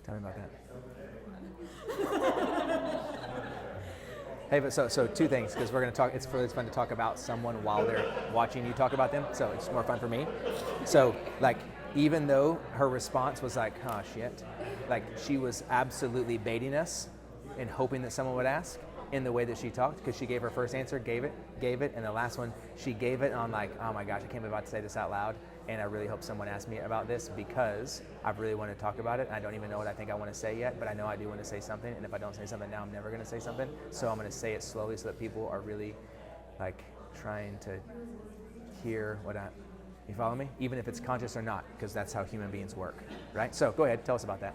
Tell me about that. Hey, but so 2 things, because we're going to talk, it's fun to talk about someone while they're watching you talk about them, so it's more fun for me. So, like, even though her response was like, oh, shit, like, she was absolutely baiting us and hoping that someone would ask in the way that she talked, because she gave her first answer, gave it, and the last one, she gave it on like, oh my gosh, I can't believe I'm about to say this out loud, and I really hope someone asks me about this because I really want to talk about it, and I don't even know what I think I want to say yet, but I know I do want to say something, and if I don't say something now, I'm never going to say something, so I'm going to say it slowly so that people are really, like, trying to hear what you follow me? Even if it's conscious or not, because that's how human beings work, right? So go ahead, tell us about that.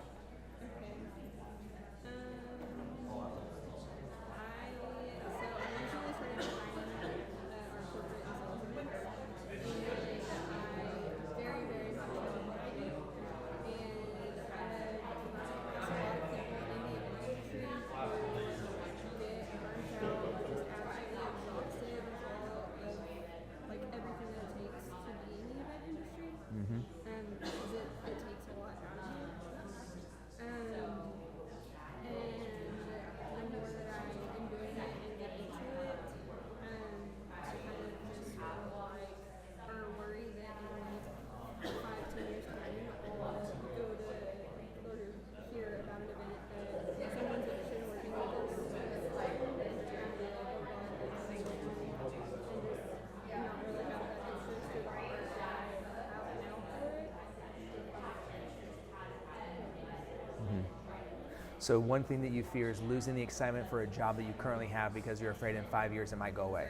So one thing that you fear is losing the excitement for a job that you currently have because you're afraid in 5 years it might go away.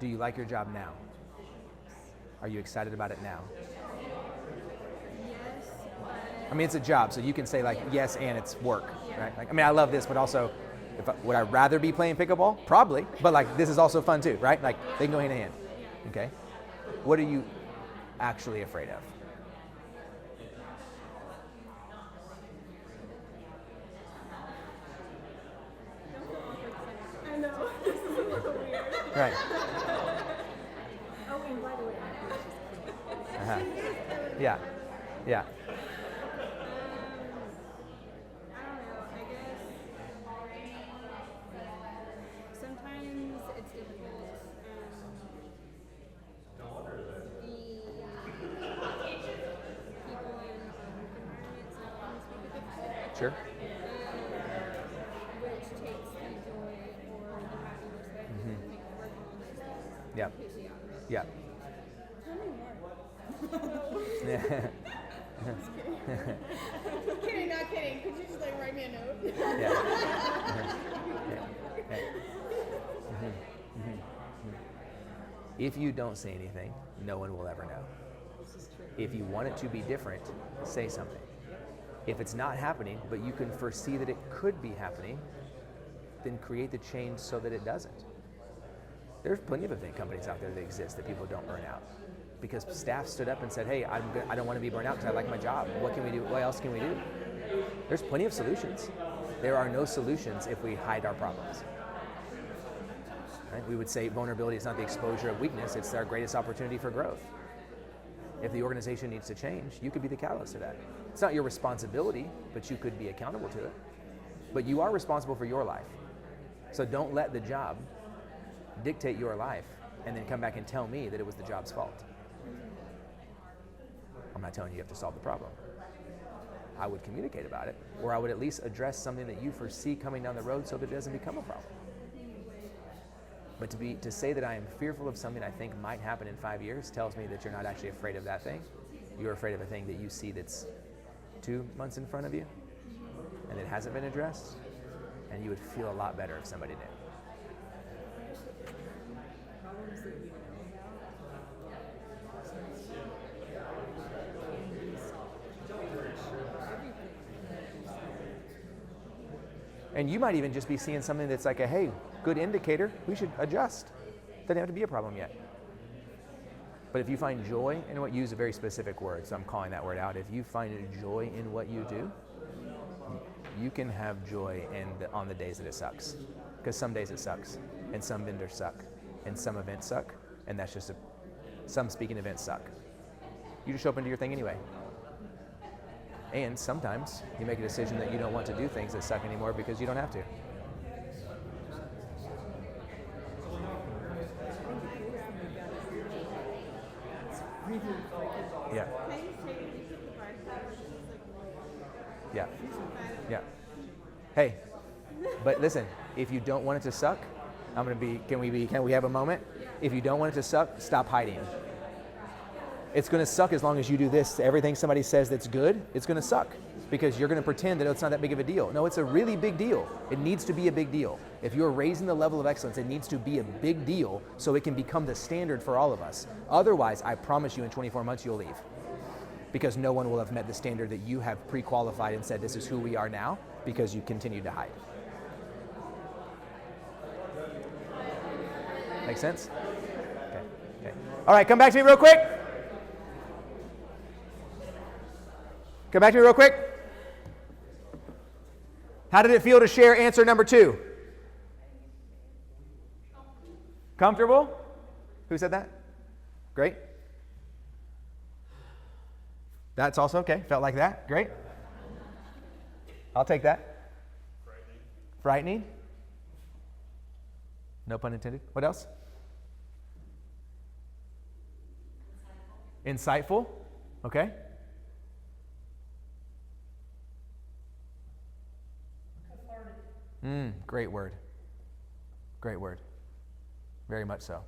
Do you like your job now? Are you excited about it now? Yes, but I mean, it's a job, so you can say like yes, and it's work, right? Like, I mean, I love this, but also, would I rather be playing pickleball? Probably, but like this is also fun too, right? Like they can go hand in hand. Okay. What are you actually afraid of? I know. This is a little weird. Right. Oh, and by the way, Uh-huh. Yeah. Yeah. I don't know. I guess sometimes it's difficult. The people in work environments sometimes make it difficult. Sure. Which takes the joy or the happiness that you can make working on those things. Yeah. Completely out of it. Yeah. Tell me more. Kidding, not kidding. Could you just like write me a note? Yeah. If you don't say anything, no one will ever know. If you want it to be different, say something. If it's not happening, but you can foresee that it could be happening, then create the change so that it doesn't. There's plenty of event companies out there that exist that people don't burn out. Because staff stood up and said, hey, I don't want to be burned out because I like my job. What can we do? What else can we do? There's plenty of solutions. There are no solutions if we hide our problems. Right? We would say vulnerability is not the exposure of weakness, it's our greatest opportunity for growth. If the organization needs to change, you could be the catalyst to that. It's not your responsibility, but you could be accountable to it. But you are responsible for your life. So don't let the job dictate your life and then come back and tell me that it was the job's fault. I'm not telling you you have to solve the problem. I would communicate about it, or I would at least address something that you foresee coming down the road so that it doesn't become a problem. But to say that I am fearful of something I think might happen in 5 years tells me that you're not actually afraid of that thing. You're afraid of a thing that you see that's 2 months in front of you and it hasn't been addressed, and you would feel a lot better if somebody knew. And you might even just be seeing something that's like a, hey, good indicator, we should adjust. Doesn't have to be a problem yet. But if you find joy in what, use a very specific word, so I'm calling that word out. If you find joy in what you do, you can have joy on the days that it sucks. Because some days it sucks, and some vendors suck, and some events suck, and that's just some speaking events suck. You just show up and do your thing anyway. And sometimes you make a decision that you don't want to do things that suck anymore because you don't have to. Yeah. Yeah. Yeah. Hey, but listen, if you don't want it to suck, can we have a moment? If you don't want it to suck, stop hiding. It's going to suck as long as you do this. Everything somebody says that's good, it's going to suck because you're going to pretend that it's not that big of a deal. No, it's a really big deal. It needs to be a big deal. If you're raising the level of excellence, it needs to be a big deal so it can become the standard for all of us. Otherwise, I promise you in 24 months you'll leave because no one will have met the standard that you have pre-qualified and said this is who we are now because you continue to hide. Make sense? Okay. All right, come back to me real quick. Come back to me real quick. How did it feel to share answer number 2? Comfortable? Who said that? Great. That's also okay. Felt like that. Great. I'll take that. Frightening. No pun intended. What else? Insightful. Okay. Great word. Great word. Very much so.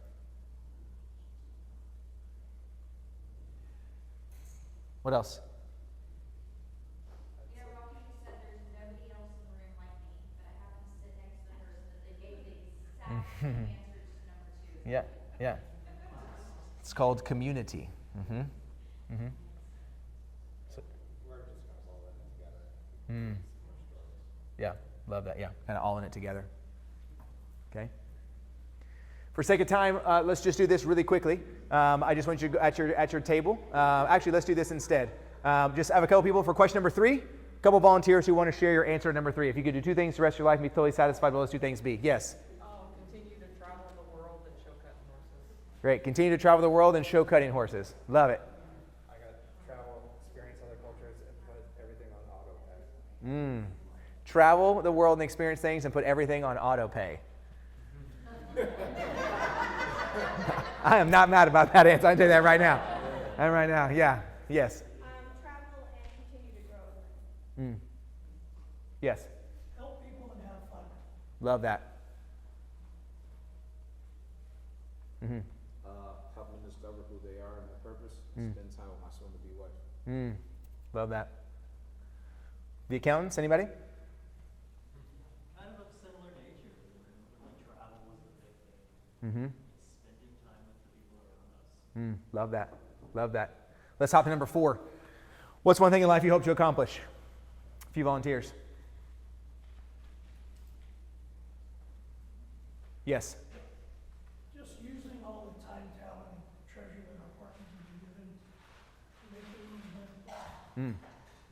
What else? Yeah. It's called community. Mm-hmm. Mm-hmm. So, yeah, love that. Yeah, kind of all in it together. Okay. For sake of time, let's just do this really quickly. I just want you to go at your table. Actually, let's do this instead. Just have a couple people for question number 3. A couple volunteers who want to share your answer to number 3. If you could do 2 things the rest of your life and be totally satisfied, what will those 2 things be? Yes. Continue to travel the world and show cutting horses. Great. Continue to travel the world and show cutting horses. Love it. I got travel, experience other cultures, and put everything on auto pay. Travel the world and experience things and put everything on auto pay. I am not mad about that answer. I can tell you that right now. Right now. Yeah. Yes. Travel and continue to grow. Yes. Help people and have fun. Love that. Help them discover who they are and their purpose. Spend time with my soon-to-be wife. Love that. The accountants, anybody? Kind of similar nature. Really travel was the big thing. Spending time with the people around us. Love that. Love that. Let's hop to number 4. What's one thing in life you hope to accomplish? A few volunteers. Yes. Just using all the time, talent, and treasure that our partners have been given to make it even better.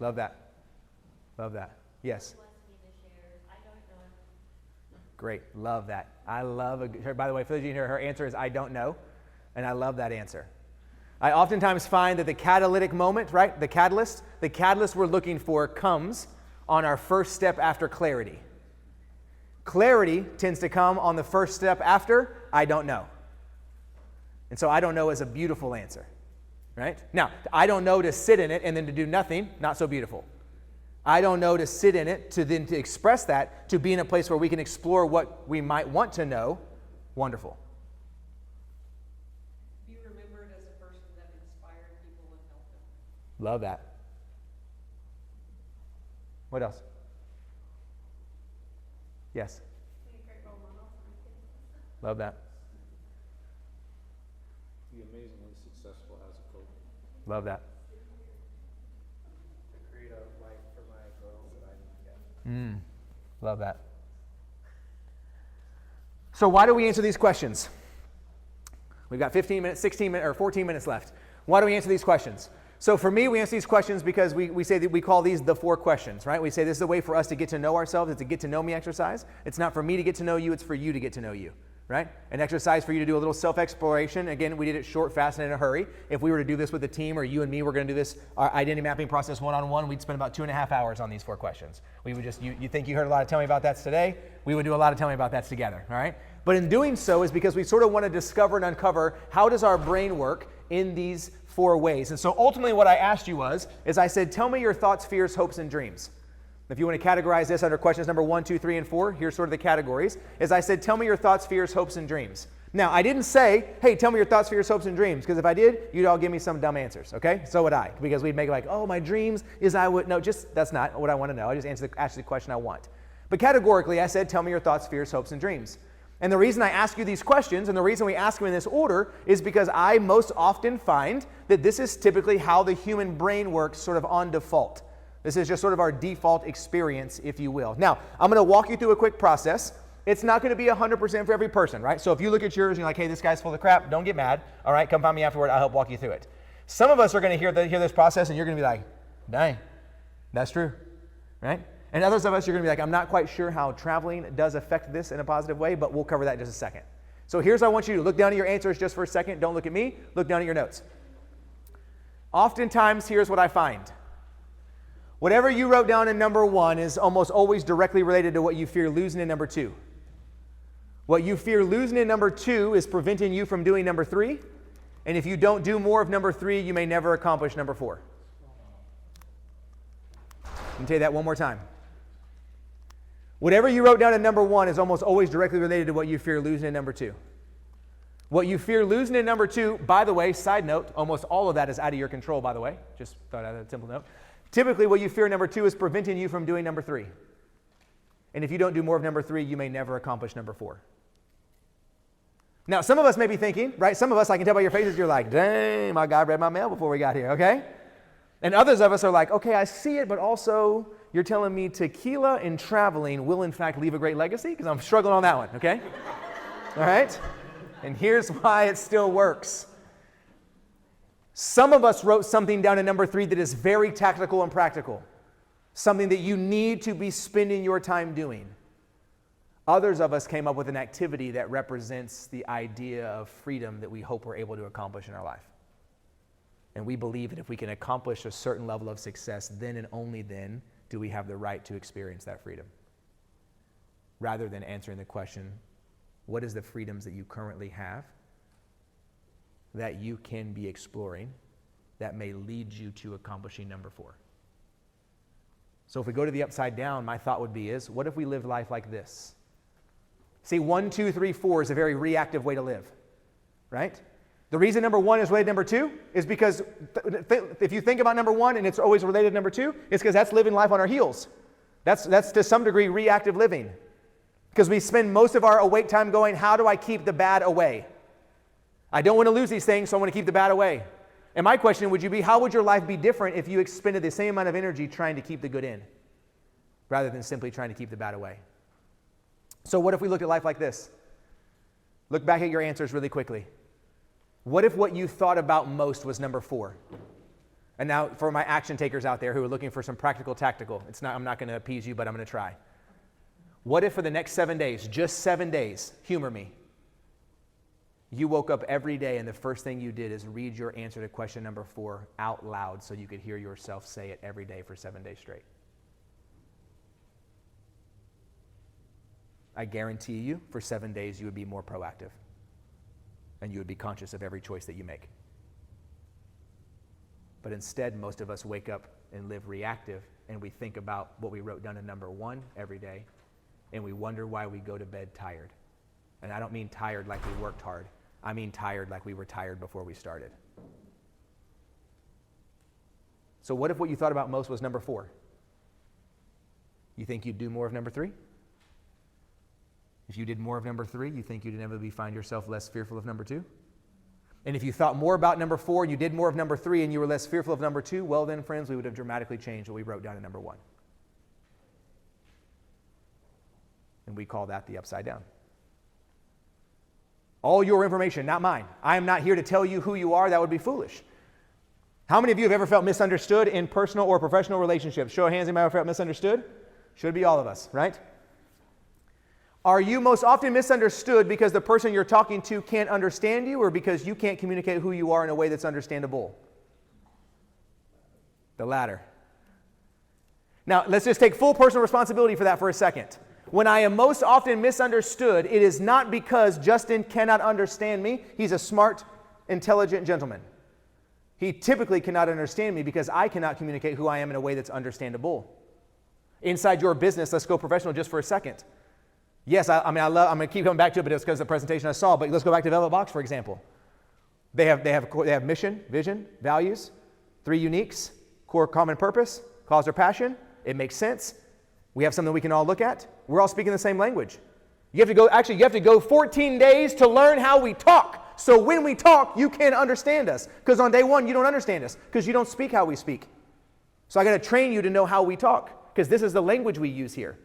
Love that. Love that. Yes. Great. Love that. I love by the way, for those of you here, her answer is I don't know. And I love that answer. I oftentimes find that the catalytic moment, right? The catalyst we're looking for comes on our first step after clarity. Clarity tends to come on the first step after I don't know. And so I don't know is a beautiful answer, right? Now, I don't know to sit in it and then to do nothing, not so beautiful. I don't know to sit in it to then to express that, to be in a place where we can explore what we might want to know, wonderful. Be remembered as a person that inspired people and helped them. Love that. What else? Yes. Be a great role model for my kids. Love that. Be amazingly successful as a coach. Love that. To create a life for my girls that I need to get. Love that. So why do we answer these questions? We've got 15 minutes, 16 minutes, or 14 minutes left. Why do we answer these questions? So for me, we answer these questions because we say that we call these the 4 questions, right? We say this is a way for us to get to know ourselves. It's a get to know me exercise. It's not for me to get to know you. It's for you to get to know you, right? An exercise for you to do a little self-exploration. Again, we did it short, fast, and in a hurry. If we were to do this with a team, or you and me were going to do this, our identity mapping process one-on-one, we'd spend about 2.5 hours on these 4 questions. We would just, you think you heard a lot of Tell Me About That's today? We would do a lot of Tell Me About That's together, all right? But in doing so is because we sort of want to discover and uncover how does our brain work in these 4 ways. And so ultimately what I asked you is I said, tell me your thoughts, fears, hopes, and dreams. If you want to categorize this under questions number 1, 2, 3, and 4, here's sort of the categories, is I said, tell me your thoughts, fears, hopes, and dreams. Now, I didn't say, hey, tell me your thoughts, fears, hopes, and dreams, because if I did, you'd all give me some dumb answers, okay? So would I, because we'd make it like, oh, my dreams is I would, no, just, that's not what I want to know. I just ask the question I want. But categorically, I said, tell me your thoughts, fears, hopes, and dreams. And the reason I ask you these questions, and the reason we ask them in this order, is because I most often find that this is typically how the human brain works sort of on default. This is just sort of our default experience, if you will. Now, I'm going to walk you through a quick process. It's not going to be 100% for every person, right? So if you look at yours and you're like, hey, this guy's full of crap, don't get mad. All right, come find me afterward. I'll help walk you through it. Some of us are going to hear this process, and you're going to be like, dang, that's true, right? And others of us, you're going to be like, I'm not quite sure how traveling does affect this in a positive way, but we'll cover that in just a second. So here's what I want you to do. Look down at your answers just for a second. Don't look at me. Look down at your notes. Oftentimes, here's what I find. Whatever you wrote down in number 1 is almost always directly related to what you fear losing in number 2. What you fear losing in number 2 is preventing you from doing number 3. And if you don't do more of number 3, you may never accomplish number 4. Let me tell you that one more time. Whatever you wrote down in number 1 is almost always directly related to what you fear losing in number 2. What you fear losing in number 2, by the way, side note, almost all of that is out of your control, by the way. Just thought I'd add a simple note. Typically, what you fear number 2 is preventing you from doing number 3. And if you don't do more of number 3, you may never accomplish number 4. Now, some of us may be thinking, right? Some of us, I can tell by your faces, you're like, dang, my God read my mail before we got here, okay? And others of us are like, okay, I see it, but also you're telling me tequila and traveling will in fact leave a great legacy? Because I'm struggling on that one, okay? All right? And here's why it still works. Some of us wrote something down in number 3 that is very tactical and practical. Something that you need to be spending your time doing. Others of us came up with an activity that represents the idea of freedom that we hope we're able to accomplish in our life. And we believe that if we can accomplish a certain level of success, then and only then do we have the right to experience that freedom. Rather than answering the question, what is the freedoms that you currently have that you can be exploring that may lead you to accomplishing number 4? So if we go to the upside down, my thought would be what if we lived life like this? See, 1, 2, 3, 4 is a very reactive way to live, right? The reason number 1 is related to number 2 is because if you think about number 1 and it's always related to number 2, it's because that's living life on our heels. That's to some degree reactive living. Because we spend most of our awake time going, how do I keep the bad away? I don't want to lose these things, so I want to keep the bad away. And my question would you be, how would your life be different if you expended the same amount of energy trying to keep the good in, rather than simply trying to keep the bad away? So what if we looked at life like this? Look back at your answers really quickly. What if what you thought about most was number 4? And now for my action takers out there who are looking for some practical tactical, I'm not going to appease you, but I'm going to try. What if for the next 7 days, just 7 days, humor me, you woke up every day and the first thing you did is read your answer to question number 4 out loud so you could hear yourself say it every day for 7 days straight? I guarantee you, for 7 days, you would be more proactive. And you would be conscious of every choice that you make. But instead, most of us wake up and live reactive, and we think about what we wrote down in number 1 every day, and we wonder why we go to bed tired. And I don't mean tired like we worked hard. I mean tired like we were tired before we started. So what if what you thought about most was number 4? You think you'd do more of number 3? If you did more of number 3, you think you'd inevitably find yourself less fearful of number 2? And if you thought more about number 4 and you did more of number 3 and you were less fearful of number 2, well then, friends, we would have dramatically changed what we wrote down in number 1. And we call that the upside down. All your information, not mine. I am not here to tell you who you are. That would be foolish. How many of you have ever felt misunderstood in personal or professional relationships? Show of hands, anybody ever felt misunderstood? Should be all of us, right? Are you most often misunderstood because the person you're talking to can't understand you, or because you can't communicate who you are in a way that's understandable? The latter. Now, let's just take full personal responsibility for that for a second. When I am most often misunderstood, it is not because Justin cannot understand me. He's a smart, intelligent gentleman. He typically cannot understand me because I cannot communicate who I am in a way that's understandable. Inside your business, let's go professional just for a second. Yes, I'm going to keep coming back to it, but it's because of the presentation I saw. But let's go back to Velvet Box, for example. They have mission, vision, values, 3 uniques, core common purpose, cause or passion. It makes sense. We have something we can all look at. We're all speaking the same language. You have to go 14 days to learn how we talk. So when we talk, you can understand us. Because on day 1, you don't understand us because you don't speak how we speak. So I got to train you to know how we talk because this is the language we use here.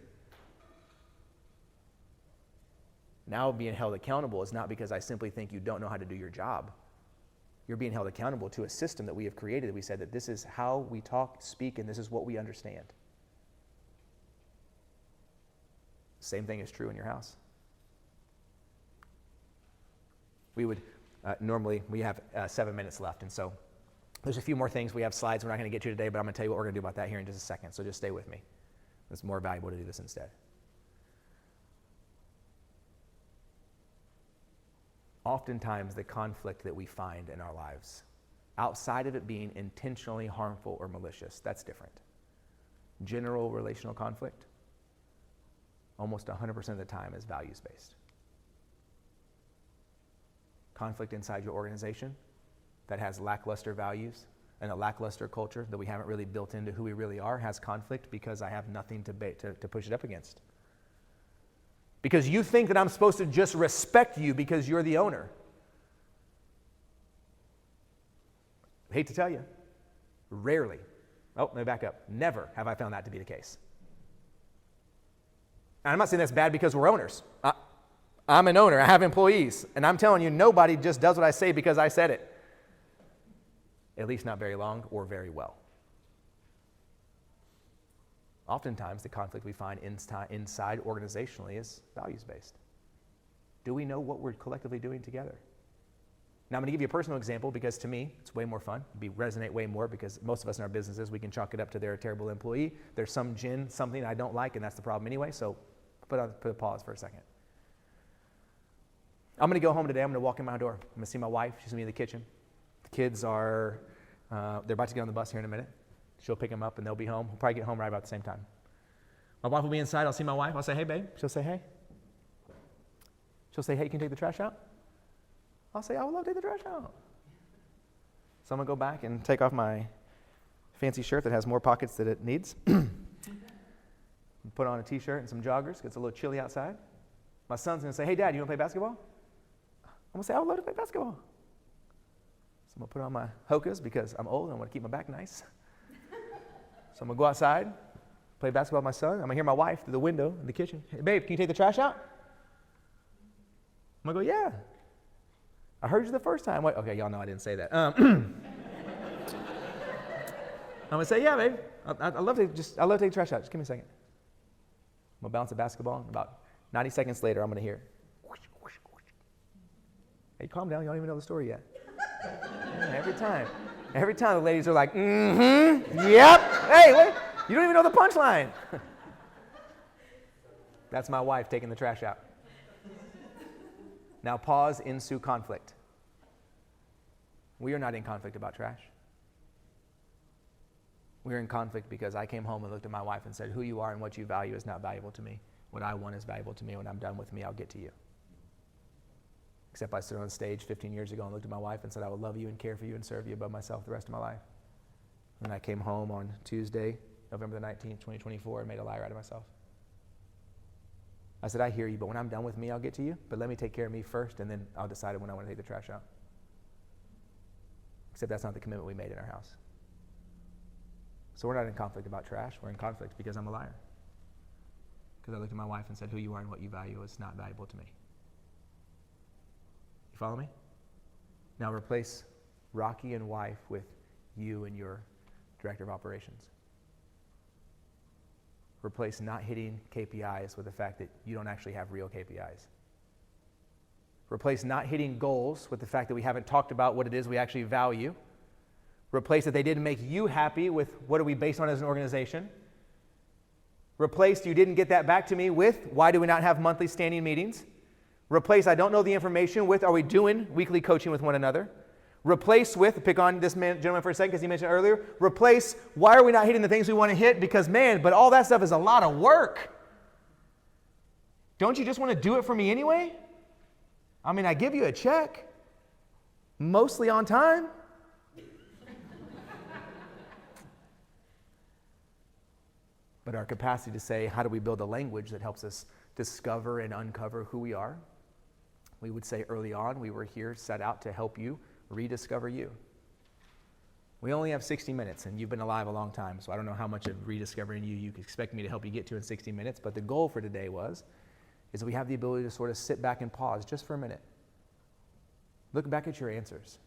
Now being held accountable is not because I simply think you don't know how to do your job. You're being held accountable to a system that we have created. We said that this is how we talk, speak, and this is what we understand. Same thing is true in your house. We would normally, we have 7 minutes left, and so there's a few more things. We have slides we're not going to get to today, but I'm going to tell you what we're going to do about that here in just a second, so just stay with me. It's more valuable to do this instead. Oftentimes, the conflict that we find in our lives, outside of it being intentionally harmful or malicious, that's different. General relational conflict, almost 100% of the time is values-based. Conflict inside your organization that has lackluster values and a lackluster culture that we haven't really built into who we really are has conflict because I have nothing to push it up against. because you think that I'm supposed to just respect you because you're the owner. I hate to tell you, rarely, let me back up, never have I found that to be the case. And I'm not saying that's bad because we're owners. I'm an owner, I have employees, and I'm telling you, nobody just does what I say because I said it. At least not very long or very well. Oftentimes, the conflict we find inside organizationally is values-based. Do we know what we're collectively doing together? Now, I'm going to give you a personal example because to me, it's way more fun. It'd resonate way more because most of us in our businesses, we can chalk it up to they're a terrible employee. There's something I don't like, and that's the problem anyway, so put a pause for a second. I'm going to go home today. I'm going to walk in my door. I'm going to see my wife. She's going to be in the kitchen. The kids are, they're about to get on the bus here in a minute. She'll pick them up, and they'll be home. We'll probably get home right about the same time. My wife will be inside. I'll see my wife. I'll say, hey, babe. She'll say, hey. She'll say, hey, can you take the trash out? I'll say, I would love to take the trash out. So I'm going to go back and take off my fancy shirt that has more pockets than it needs. Put on a t-shirt and some joggers. It's a little chilly outside. My son's going to say, hey, Dad, you want to play basketball? I'm going to say, I would love to play basketball. So I'm going to put on my Hokas because I'm old and I want to keep my back nice. So I'm going to go outside, play basketball with my son. I'm going to hear my wife through the window in the kitchen. Hey, babe, can you take the trash out? I'm going to go, yeah. I heard you the first time. Wait, okay, y'all know I didn't say that. I'm going to say, yeah, babe. I'd love to take the trash out. Just give me a second. I'm going to bounce a basketball. And about 90 seconds later, I'm going to hear, whoosh, whoosh, whoosh. Hey, calm down. You don't even know the story yet. Yeah, every time the ladies are like, yep. Hey, wait. You don't even know the punchline. That's my wife taking the trash out. Now pause, ensue conflict. We are not in conflict about trash. We're in conflict because I came home and looked at my wife and said, who you are and what you value is not valuable to me. What I want is valuable to me. When I'm done with me, I'll get to you. Except I stood on stage 15 years ago and looked at my wife and said, I will love you and care for you and serve you above myself the rest of my life. And I came home on Tuesday, November the 19th, 2024, and made a liar out of myself. I said, I hear you, but when I'm done with me, I'll get to you. But let me take care of me first, and then I'll decide when I want to take the trash out. Except that's not the commitment we made in our house. So we're not in conflict about trash. We're in conflict because I'm a liar. Because I looked at my wife and said, who you are and what you value is not valuable to me. You follow me? Now replace Rocky and wife with you and your director of operations. Replace not hitting KPIs with the fact that you don't actually have real KPIs. Replace not hitting goals with the fact that we haven't talked about what it is we actually value. Replace that they didn't make you happy with what are we based on as an organization. Replace you didn't get that back to me with why do we not have monthly standing meetings. Replace I don't know the information with are we doing weekly coaching with one another. Replace with, pick on this gentleman for a second because he mentioned earlier, replace why are we not hitting the things we want to hit because man, but all that stuff is a lot of work. Don't you just want to do it for me anyway? I mean, I give you a check, mostly on time. But our capacity to say, how do we build a language that helps us discover and uncover who we are? We would say early on, we were here set out to help you rediscover you. We only have 60 minutes, and you've been alive a long time, so I don't know how much of rediscovering you could expect me to help you get to in 60 minutes, but the goal for today is that we have the ability to sort of sit back and pause just for a minute. Look back at your answers.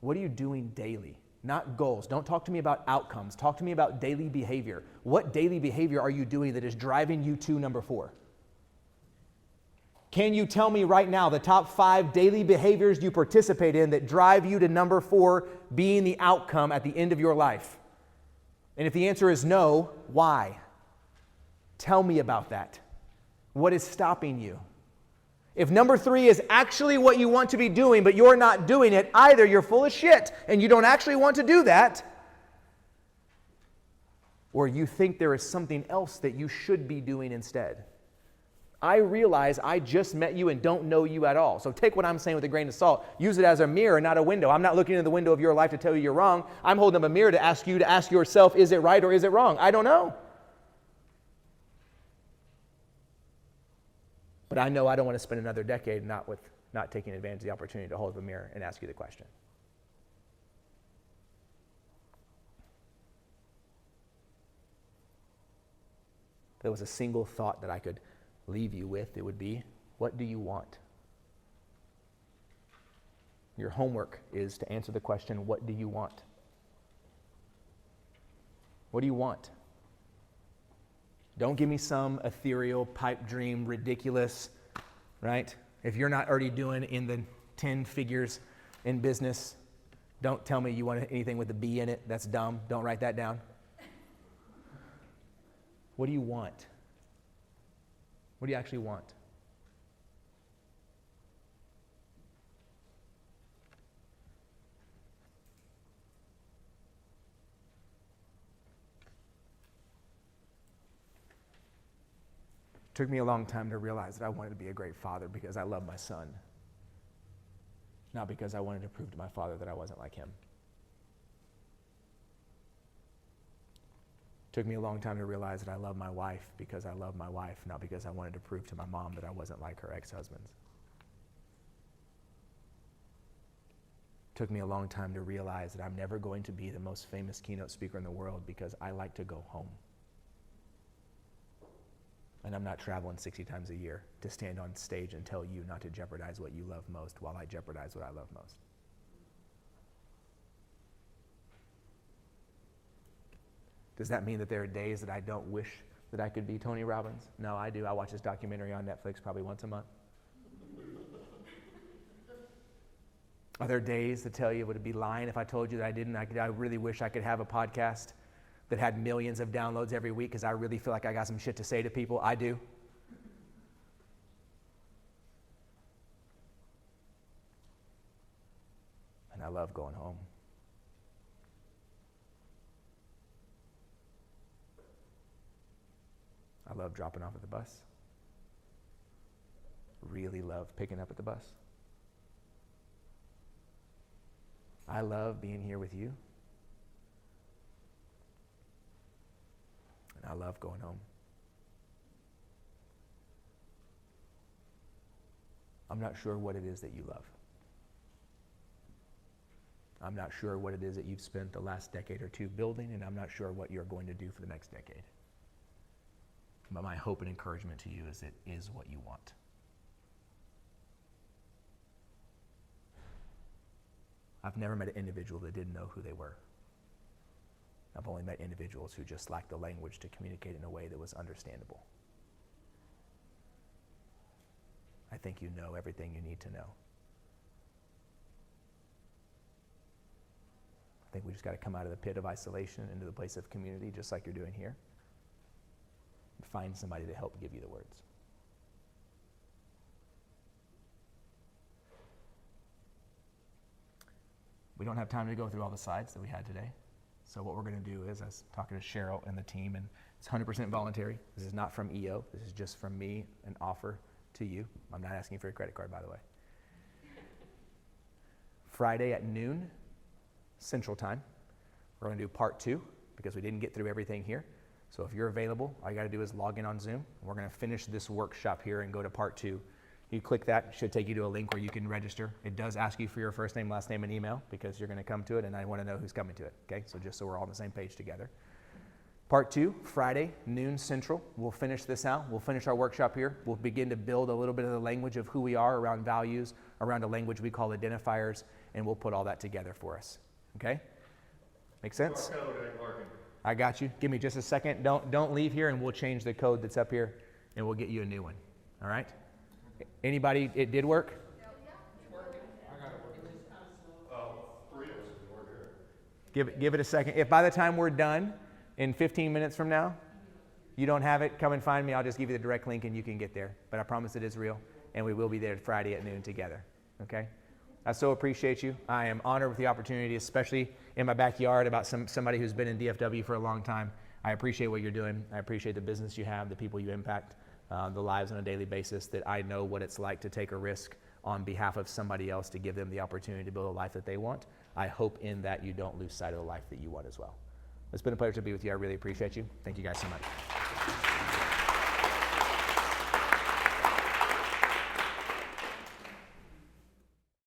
What are you doing daily? Not goals. Don't talk to me about outcomes. Talk to me about daily behavior. What daily behavior are you doing that is driving you to number 4? Can you tell me right now the top 5 daily behaviors you participate in that drive you to number 4 being the outcome at the end of your life? And if the answer is no, why? Tell me about that. What is stopping you? If number 3 is actually what you want to be doing, but you're not doing it, either you're full of shit and you don't actually want to do that, or you think there is something else that you should be doing instead. I realize I just met you and don't know you at all. So take what I'm saying with a grain of salt. Use it as a mirror, not a window. I'm not looking in the window of your life to tell you you're wrong. I'm holding up a mirror to ask you to ask yourself, is it right or is it wrong? I don't know. But I know I don't want to spend another decade not taking advantage of the opportunity to hold up a mirror and ask you the question. If there was a single thought that I could leave you with, it would be, what do you want? Your homework is to answer the question, what do you want? What do you want? Don't give me some ethereal, pipe dream, ridiculous, right? If you're not already doing in the 10 figures in business, don't tell me you want anything with a B in it. That's dumb. Don't write that down. What do you want? What do you actually want? It took me a long time to realize that I wanted to be a great father because I love my son, not because I wanted to prove to my father that I wasn't like him. It took me a long time to realize that I love my wife because I love my wife, not because I wanted to prove to my mom that I wasn't like her ex-husbands. It took me a long time to realize that I'm never going to be the most famous keynote speaker in the world because I like to go home. And I'm not traveling 60 times a year to stand on stage and tell you not to jeopardize what you love most while I jeopardize what I love most. Does that mean that there are days that I don't wish that I could be Tony Robbins? No, I do. I watch this documentary on Netflix probably once a month. Are there days that tell you it would be lying if I told you that I didn't? I really wish I could have a podcast that had millions of downloads every week because I really feel like I got some shit to say to people. I do. And I love going home. I love dropping off at the bus. Really love picking up at the bus. I love being here with you. And I love going home. I'm not sure what it is that you love. I'm not sure what it is that you've spent the last decade or two building, and I'm not sure what you're going to do for the next decade. But my hope and encouragement to you is it is what you want. I've never met an individual that didn't know who they were. I've only met individuals who just lacked the language to communicate in a way that was understandable. I think you know everything you need to know. I think we just got to come out of the pit of isolation into the place of community, just like you're doing here. And find somebody to help give you the words. We don't have time to go through all the slides that we had today. So what we're going to do is, I was talking to Cheryl and the team, and it's 100% voluntary. This is not from EO. This is just from me, an offer to you. I'm not asking for a credit card, by the way. Friday at noon, Central Time, we're going to do part 2 because we didn't get through everything here. So if you're available, all you got to do is log in on Zoom. We're going to finish this workshop here and go to part 2. You click that, it should take you to a link where you can register. It does ask you for your first name, last name, and email because you're going to come to it, and I want to know who's coming to it, okay? So just so we're all on the same page together. Part 2, Friday, noon Central. We'll finish this out. We'll finish our workshop here. We'll begin to build a little bit of the language of who we are around values, around a language we call identifiers, and we'll put all that together for us, okay? Make sense? I got you. Give me just a second. Don't leave here, and we'll change the code that's up here, and we'll get you a new one, all right? Anybody, it did work? Give it a second. If by the time we're done, in 15 minutes from now, you don't have it, come and find me. I'll just give you the direct link and you can get there. But I promise it is real, and we will be there Friday at noon together, okay? I so appreciate you. I am honored with the opportunity, especially in my backyard, about somebody who's been in DFW for a long time. I appreciate what you're doing. I appreciate the business you have, the people you impact. The lives on a daily basis, that I know what it's like to take a risk on behalf of somebody else to give them the opportunity to build a life that they want. I hope in that you don't lose sight of the life that you want as well. It's been a pleasure to be with you. I really appreciate you. Thank you guys so much.